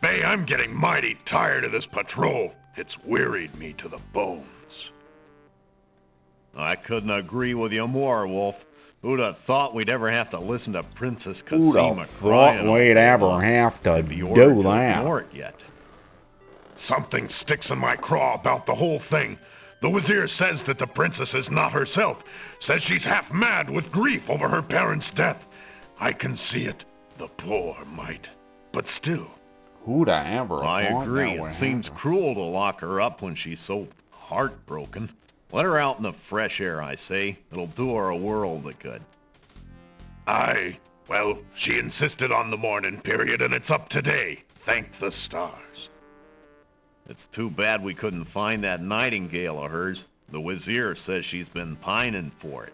Bay, I'm getting mighty tired of this patrol. It's wearied me to the bones. I couldn't agree with you more, Wolf. Who'd have thought we'd ever have to listen to Princess Who'd Cosima have crying thought all we'd day ever long? have to Be ordered do to that? ignore it yet. Something sticks in my craw about the whole thing. The Wazir says that the princess is not herself. Says she's half mad with grief over her parents' death. I can see it. The poor mite. But still. Who'd have ever I thought agree. that would It seems happen? cruel to lock her up when she's so heartbroken. Let her out in the fresh air, I say. It'll do her a world of good. Well, she insisted on the mourning period, and it's up today. Thank the stars. It's too bad we couldn't find that nightingale of hers. The Wazir says she's been pining for it.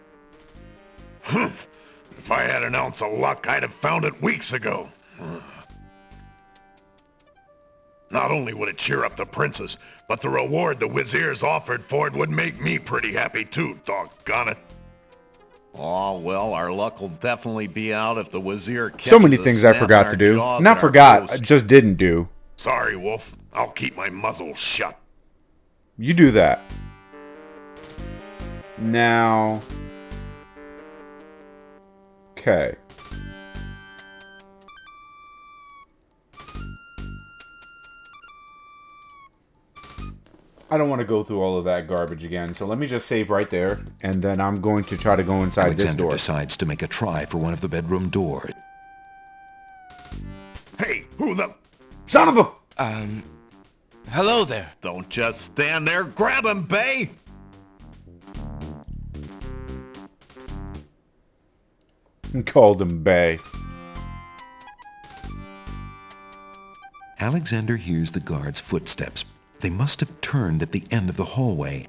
If I had an ounce of luck, I'd have found it weeks ago. Not only would it cheer up the princess, but the reward the Wazir's offered for it would make me pretty happy too, doggone it. Oh, well, our luck will definitely be out if the Wazir catches So many us things I snapping forgot our to do. jaws Not at our forgot, I toast. just didn't do. Sorry, Wolf. I'll keep my muzzle shut. You do that. Now. Okay. I don't want to go through all of that garbage again, so let me just save right there, and then I'm going to try to go inside this Alexander door. decides to make a try for one of the bedroom doors. Hey, who the... Son of a... Hello there. Don't just stand there. Grab him, Bay! Called him Bay. Alexander hears the guard's footsteps. They must have turned at the end of the hallway.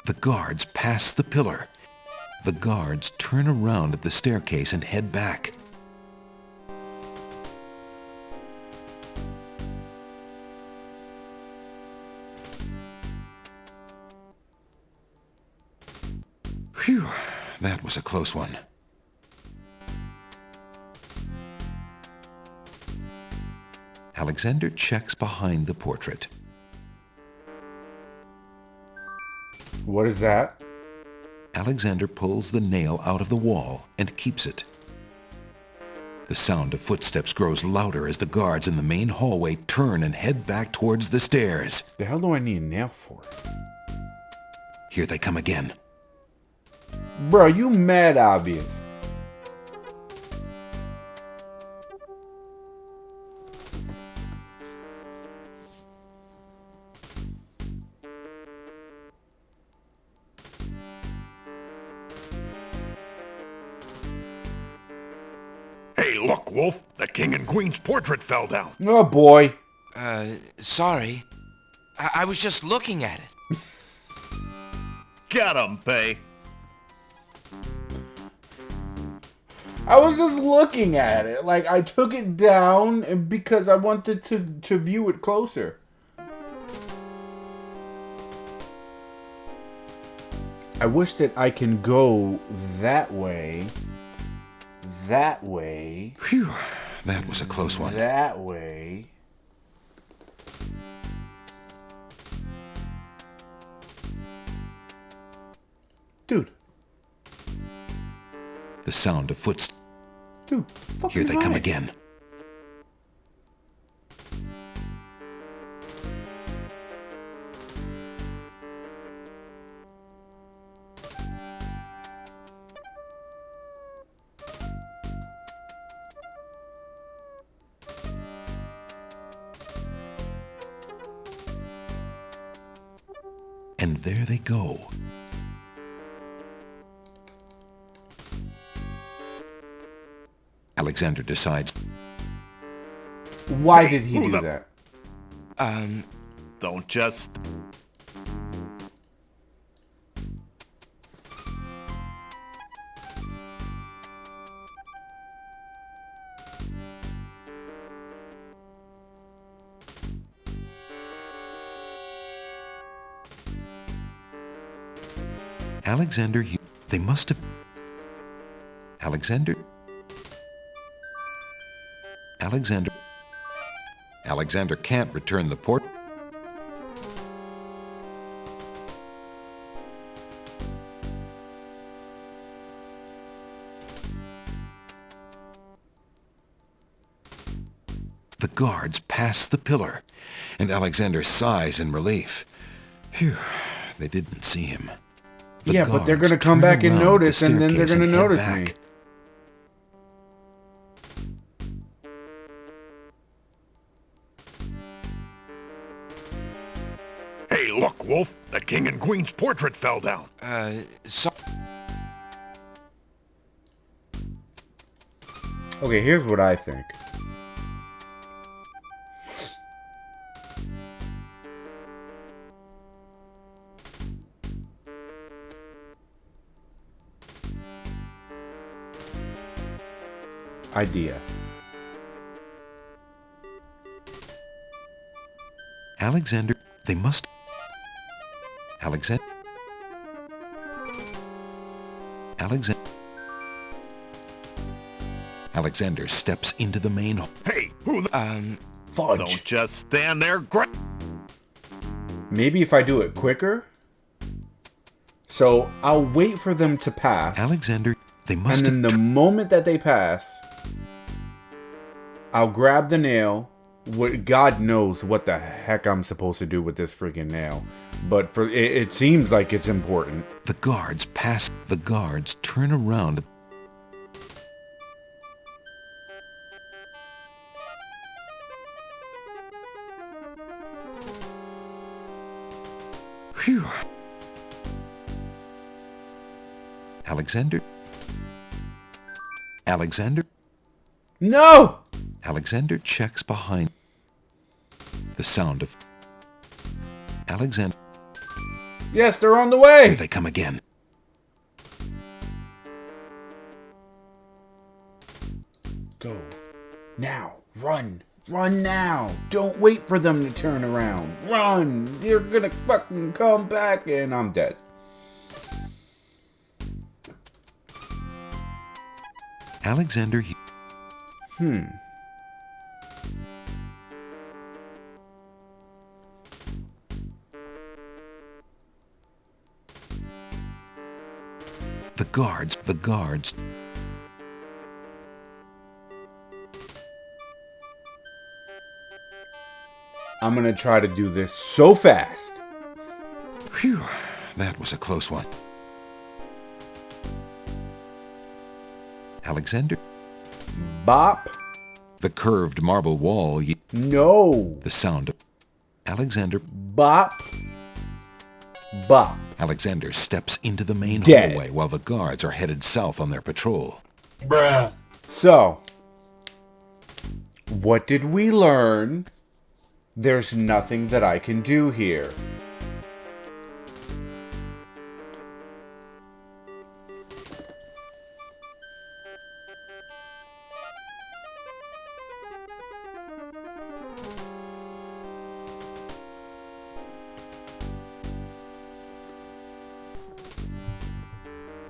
The guards pass the pillar. The guards turn around at the staircase and head back. Phew, that was a close one. Alexander checks behind the portrait. What is that? Alexander pulls the nail out of the wall and keeps it. The sound of footsteps grows louder as the guards in the main hallway turn and head back towards the stairs. The hell do I need a nail for? Here they come again. Bro, you mad obvious. Hey, look, Wolf. The king and queen's portrait fell down. Oh boy. Sorry. I was just looking at it. Get him, Bay! I was just looking at it. Like, I took it down and because I wanted to view it closer. I wish that I can go that way. That way. Phew, that was a close one. That way. Dude. The sound of footsteps. Dude, Here they come again. And there they go. Alexander decides. Why did he do that? Don't just... Alexander, they must have... Alexander... Alexander can't return the port. The guards pass the pillar, and Alexander sighs in relief. Phew, they didn't see him. The Yeah, but they're guards going to come turn back and around notice, the and then they're staircase going to and head notice me. back. Hey, look, Wolf. The king and queen's portrait fell down. Okay, here's what I think. Idea. Alexander, they must... Alexander... Alexander steps into the main hall. Hey, who the... Fudge. Don't just stand there. Maybe if I do it quicker. So I'll wait for them to pass. Alexander, they must And then the moment that they pass, I'll grab the nail. God knows what the heck I'm supposed to do with this freaking nail. But for it seems like it's important. The guards pass. The guards turn around. Phew. Alexander? No! Alexander checks behind. The sound of... Alexander... Yes, they're on the way! Here they come again. Go. Now. Run. Run now. Don't wait for them to turn around. Run. You're gonna fucking come back and I'm dead. Alexander... The guards... I'm gonna try to do this so fast. Phew, that was a close one. Alexander? Bop. The curved marble wall... No. The sound of... Alexander... Bop. Bop. Alexander steps into the main Dead. hallway while the guards are headed south on their patrol. Bruh. So, what did we learn? There's nothing that I can do here.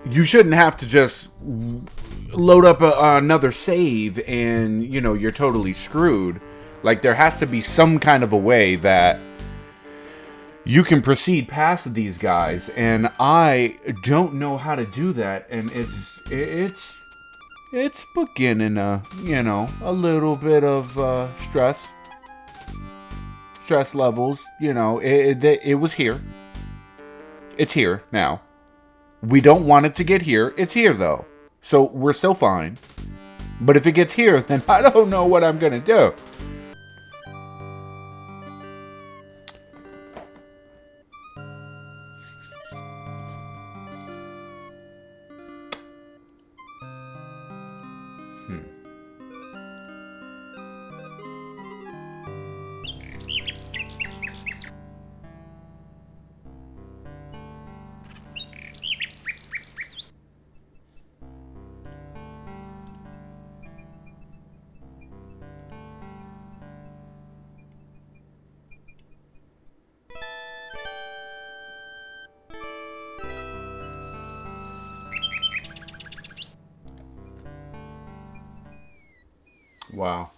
You shouldn't have to just load up another save and, you know, you're totally screwed. Like, there has to be some kind of a way that you can proceed past these guys, and I don't know how to do that, and it's beginning you know, a little bit of stress levels. You know, it was here. It's here now. We don't want it to get here. It's here though, so we're still fine. But if it gets here, then I don't know what I'm gonna do. Wow.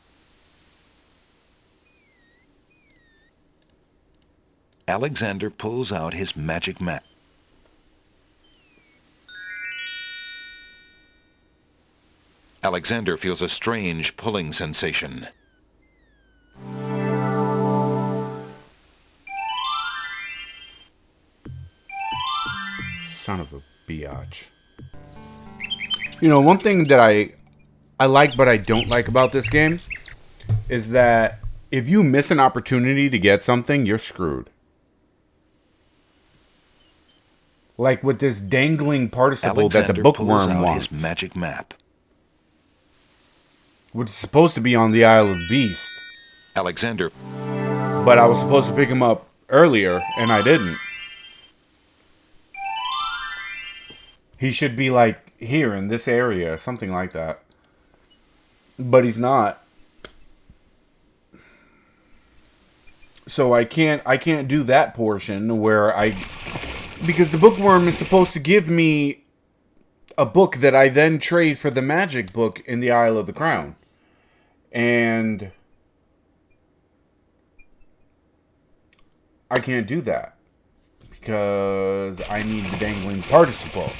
Alexander pulls out his magic map. Alexander feels a strange pulling sensation. Son of a biatch. You know, one thing that I like but I don't like about this game is that if you miss an opportunity to get something, you're screwed. Like with this dangling participle that the bookworm wants. His magic map. Which is supposed to be on the Isle of Beast. Alexander. But I was supposed to pick him up earlier, and I didn't. He should be like here in this area, something like that. But he's not. So I can't do that portion where because the bookworm is supposed to give me a book that I then trade for the magic book in the Isle of the Crown. And I can't do that because I need the dangling participle.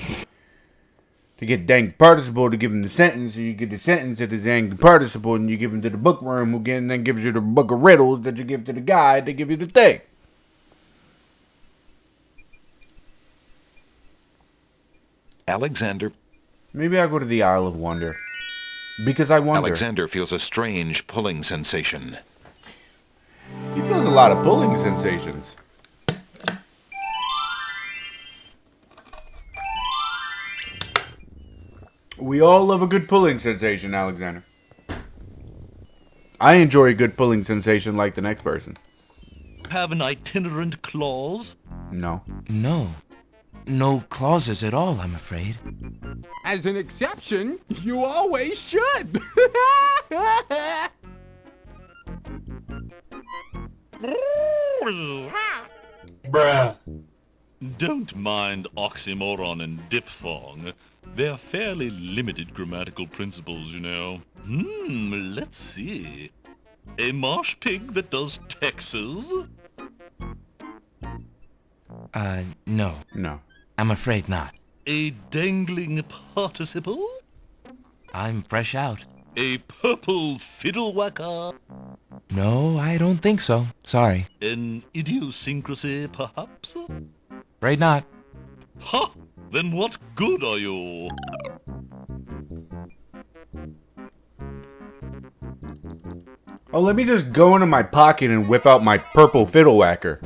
To get the dangling participle to give him the sentence, so you get the sentence to the dangling participle, and you give him to the bookworm, who then gives you the book of riddles that you give to the guy to give you the thing. Alexander. Maybe I'll go to the Isle of Wonder. Because I wonder. Alexander feels a strange pulling sensation. He feels a lot of pulling sensations. We all love a good pulling sensation, Alexander. I enjoy a good pulling sensation like the next person. Have an itinerant clause? No. No. No clauses at all, I'm afraid. As an exception, you always should. Bruh. Don't mind oxymoron and diphthong. They're fairly limited grammatical principles, you know. Let's see. A marsh pig that does Texas? No. No. I'm afraid not. A dangling participle? I'm fresh out. A purple fiddle whacker? No, I don't think so. Sorry. An idiosyncrasy, perhaps? Afraid not. Ha! Then what good are you? Oh, let me just go into my pocket and whip out my purple fiddle whacker.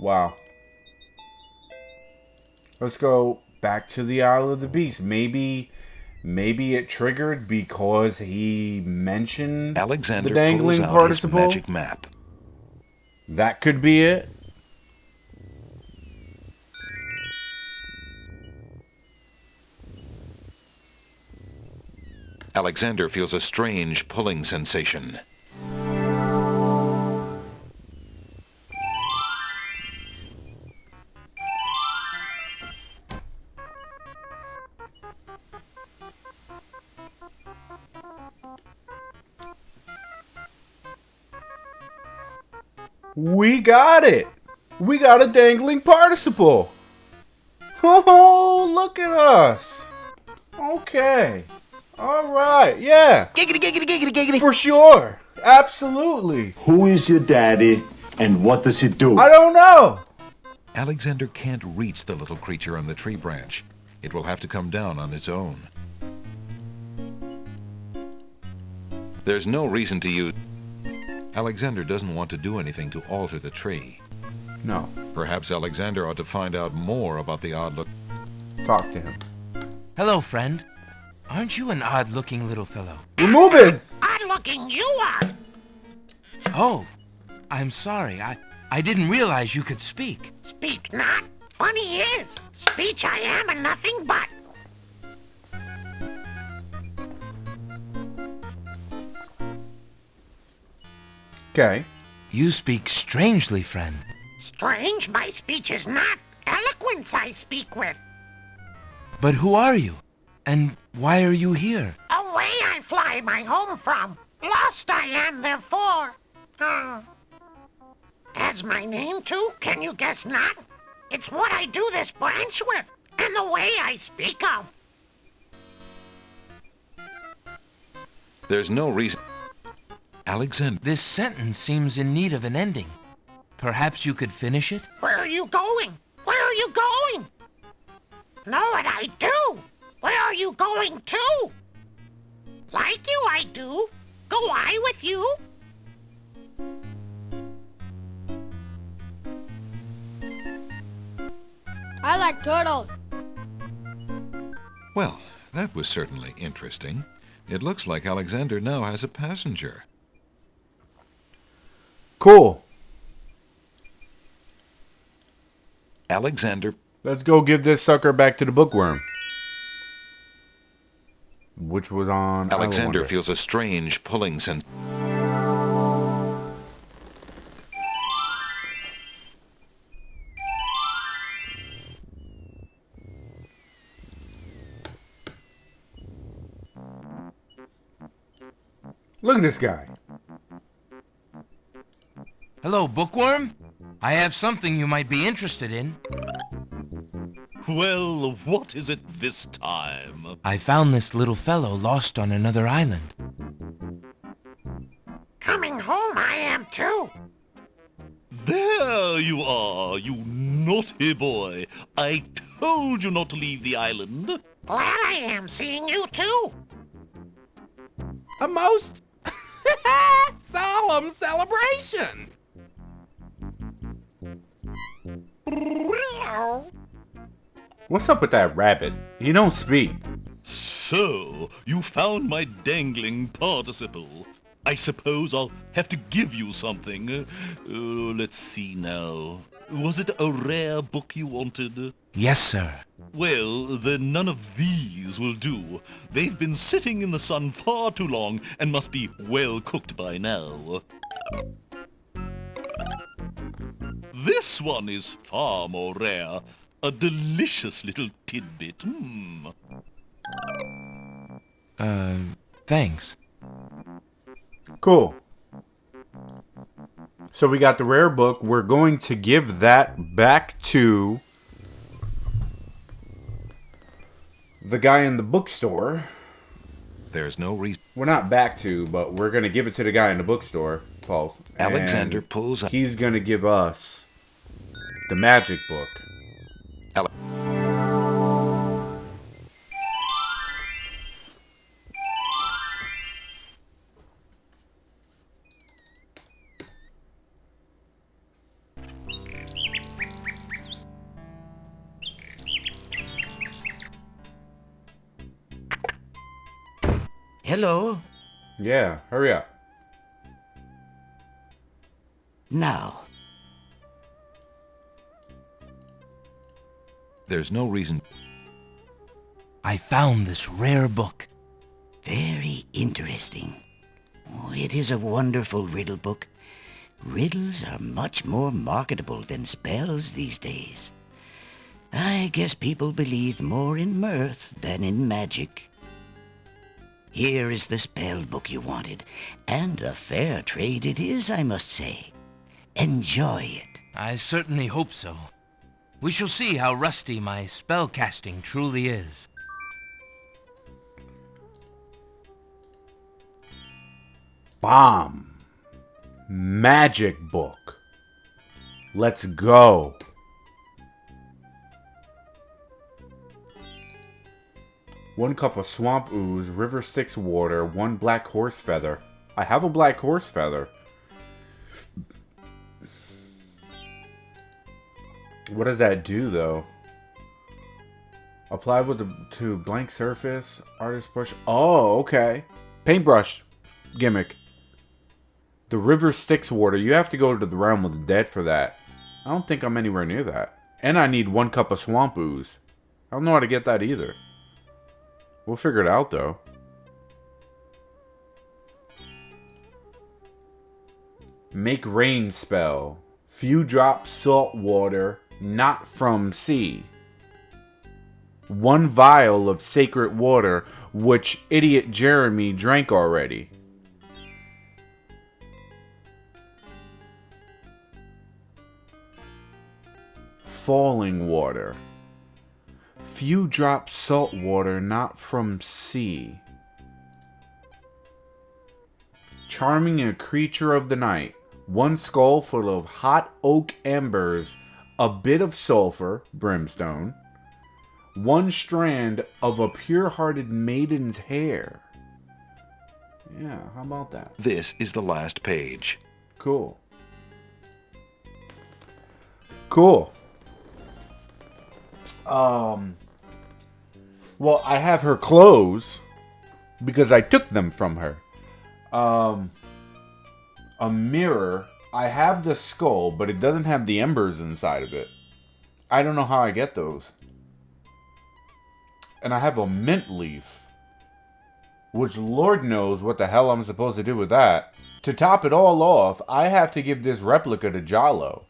Wow. Let's go back to the Isle of the Beast. Maybe it triggered because he mentioned Alexander the dangling pulls out participle. his magic map. That could be it. Alexander feels a strange pulling sensation. We got it. We got a dangling participle. Oh, look at us. Okay. All right. Yeah. Giggity, giggity, giggity, giggity. For sure. Absolutely. Who is your daddy and what does he do? I don't know. Alexander can't reach the little creature on the tree branch. It will have to come down on its own. There's no reason to use... Alexander doesn't want to do anything to alter the tree. No. Perhaps Alexander ought to find out more about the odd look. Talk to him. Hello, friend. Aren't you an odd-looking little fellow? Remove it! Odd-looking you are! Oh, I'm sorry. I didn't realize you could speak. Speak not. Funny is, speech I am and nothing but. Okay. You speak strangely, friend. Strange, my speech is not. Eloquence I speak with. But who are you? And why are you here? Away I fly my home from. Lost I am therefore. As my name too, can you guess not? It's what I do this branch with, and the way I speak of. There's no reason... Alexander... This sentence seems in need of an ending. Perhaps you could finish it? Where are you going? Where are you going? Know what I do? Where are you going to? Like you I do. Go I with you? I like turtles. Well, that was certainly interesting. It looks like Alexander now has a passenger. Cool. Alexander... Let's go give this sucker back to the bookworm. Which was on... Alexander feels a strange pulling sense. Look at this guy. Hello, bookworm. I have something you might be interested in. Well, what is it this time? I found this little fellow lost on another island. Coming home I am too. There you are, you naughty boy. I told you not to leave the island. Glad I am seeing you too. A most solemn celebration. What's up with that rabbit? He don't speak. So, you found my dangling participle. I suppose I'll have to give you something. Let's see now. Was it a rare book you wanted? Yes, sir. Well, then none of these will do. They've been sitting in the sun far too long and must be well cooked by now. This one is far more rare. A delicious little tidbit. Thanks. Cool. So we got the rare book. We're going to give that back to the guy in the bookstore. There's no reason... We're not back to, but we're going to give it to the guy in the bookstore, Paul. Alexander pulls up... He's going to give us the magic book. Hello? Yeah, hurry up. Now. There's no reason... I found this rare book. Very interesting. Oh, it is a wonderful riddle book. Riddles are much more marketable than spells these days. I guess people believe more in mirth than in magic. Here is the spell book you wanted, and a fair trade it is, I must say. Enjoy it. I certainly hope so. We shall see how rusty my spellcasting truly is. Bomb. Magic book. Let's go. One cup of swamp ooze, river Styx water, one black horse feather. I have a black horse feather. What does that do, though? Apply to blank surface, artist brush. Oh, okay. Paintbrush gimmick. The river Styx water. You have to go to the realm of the dead for that. I don't think I'm anywhere near that. And I need 1 cup of swamp ooze. I don't know how to get that either. We'll figure it out, though. Make rain spell. Few drops salt water, not from sea. 1 vial of sacred water, which idiot Jeremy drank already. Falling water. Few drops salt water, not from sea. Charming a creature of the night. 1 skull full of hot oak embers, a bit of sulfur, brimstone. 1 strand of a pure-hearted maiden's hair. Yeah, how about that? This is the last page. Cool. Cool. Well, I have her clothes because I took them from her. A mirror. I have the skull, but it doesn't have the embers inside of it. I don't know how I get those. And I have a mint leaf, which Lord knows what the hell I'm supposed to do with that. To top it all off, I have to give this replica to Jalo,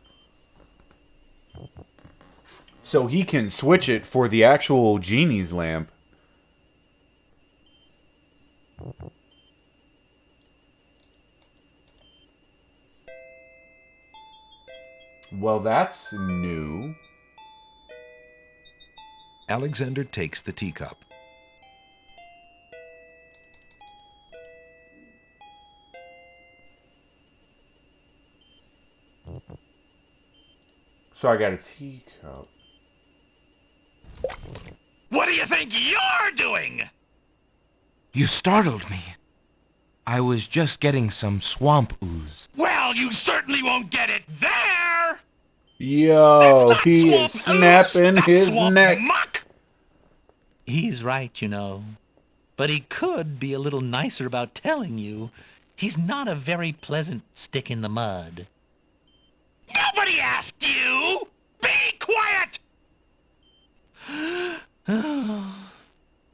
so he can switch it for the actual genie's lamp. Well, that's new. Alexander takes the teacup. So I got a teacup. What do you think you're doing? You startled me. I was just getting some swamp ooze. Well, you certainly won't get it there! Yo, he is snapping his neck. Muck. He's right, you know. But he could be a little nicer about telling you. He's not a very pleasant stick in the mud. Nobody asked you! Be quiet!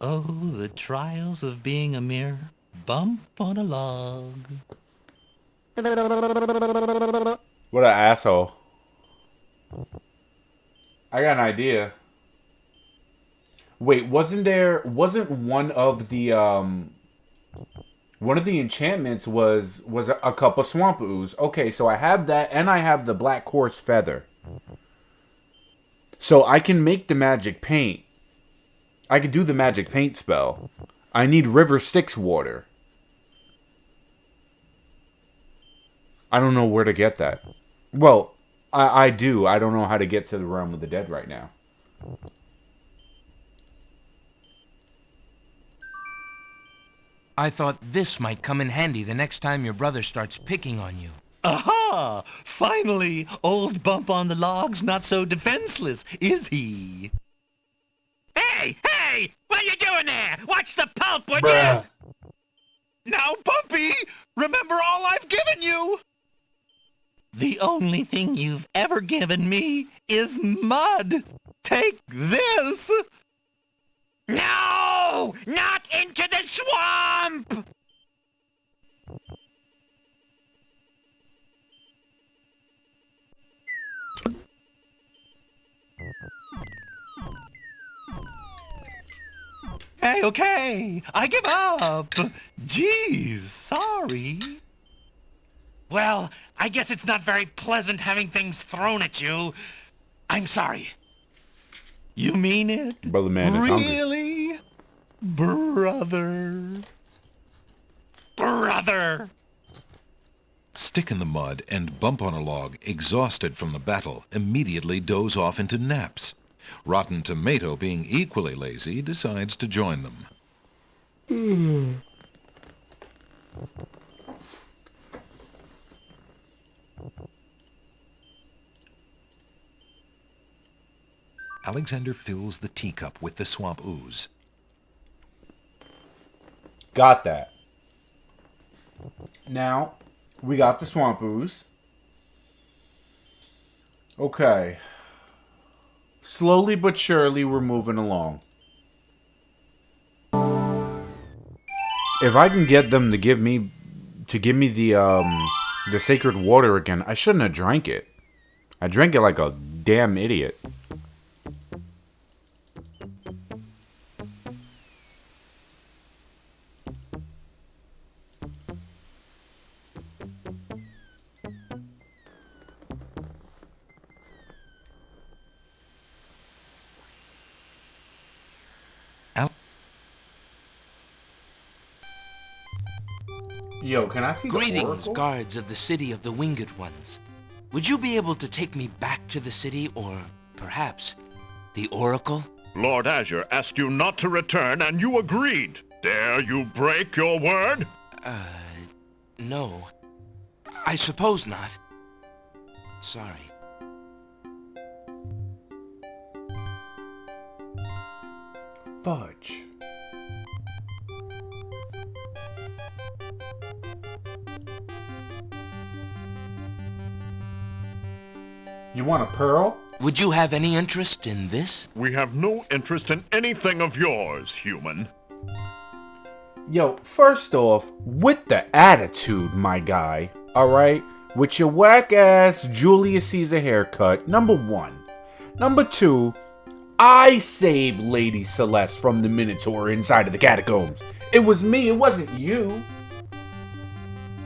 Oh, the trials of being a mere bump on a log. What an asshole. I got an idea. Wait, wasn't one of the enchantments was a cup of swamp ooze. Okay, so I have that and I have the black horse feather. So I can make the magic paint. I can do the magic paint spell. I need river Styx water. I don't know where to get that. Well, I do. I don't know how to get to the realm of the dead right now. I thought this might come in handy the next time your brother starts picking on you. Aha! Finally, old Bump on the Log's not so defenseless, is he? Hey! Hey! What are you doing there? Watch the pulp, would Bruh. you? Now, Bumpy, remember all I've given you? The only thing you've ever given me is mud. Take this. No! Not into the swamp! Hey, okay, I give up. Geez, sorry. Well, I guess it's not very pleasant having things thrown at you. I'm sorry. You mean it? Brother man is hungry. Really? Brother. Brother. Stick in the mud and Bump on a Log, exhausted from the battle, immediately doze off into naps. Rotten Tomato, being equally lazy, decides to join them. Alexander fills the teacup with the swamp ooze. Got that. Now, we got the swamp ooze. Okay. Slowly but surely, we're moving along. If I can get them to give me the sacred water again, I shouldn't have drank it. I drank it like a damn idiot. Yo, can I see the Greetings, oracle? guards of the city of the Winged Ones. Would you be able to take me back to the city, or perhaps the Oracle? Lord Azure asked you not to return, and you agreed. Dare you break your word? No. I suppose not. Sorry. Fudge. You want a pearl? Would you have any interest in this? We have no interest in anything of yours, human. Yo, first off, with the attitude, my guy, alright? With your whack-ass Julius Caesar haircut, number one. Number two, I saved Lady Celeste from the Minotaur inside of the catacombs. It was me, it wasn't you.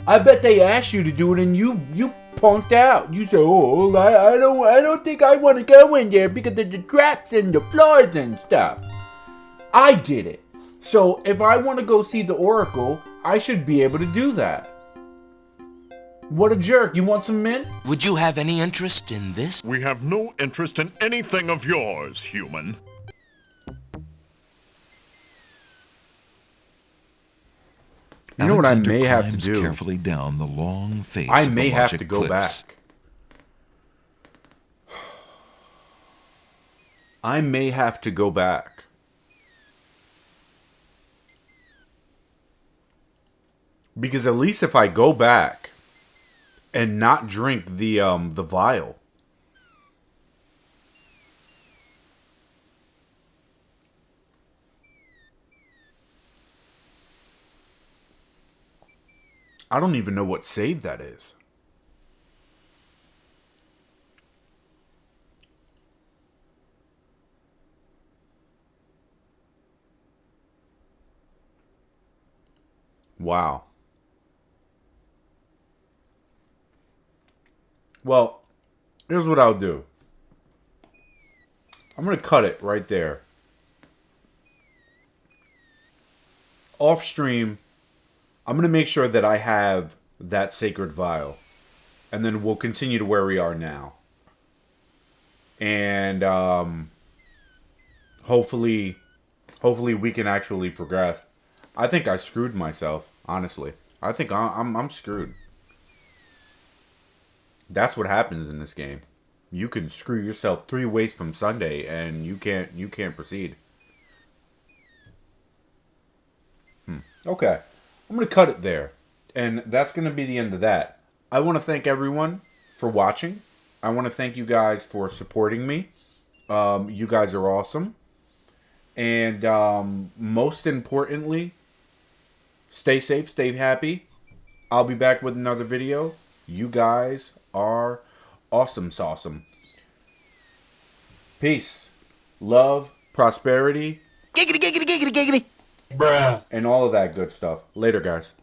I bet they asked you to do it and you punked out. You said, oh, I don't think I want to go in there because of the traps and the floors and stuff. I did it. So if I want to go see the Oracle, I should be able to do that. What a jerk. You want some mint? Would you have any interest in this? We have no interest in anything of yours, human. You know what I Alexander may have to climbs do? carefully down the long face I of the may have logic to go cliffs. back. I may have to go back. Because at least if I go back and not drink the vial, I don't even know what save that is. Wow. Well, here's what I'll do. I'm going to cut it right there. Off stream, I'm going to make sure that I have that sacred vial. And then we'll continue to where we are now. And hopefully we can actually progress. I think I screwed myself, honestly. I think I'm screwed. That's what happens in this game. You can screw yourself 3 ways from Sunday and you can't proceed. Okay. I'm going to cut it there. And that's going to be the end of that. I want to thank everyone for watching. I want to thank you guys for supporting me. You guys are awesome. And most importantly, stay safe, stay happy. I'll be back with another video. You guys are awesome sauceum. Peace, love, prosperity, Giggity, giggity, giggity, giggity. and all of that good stuff. Later, guys.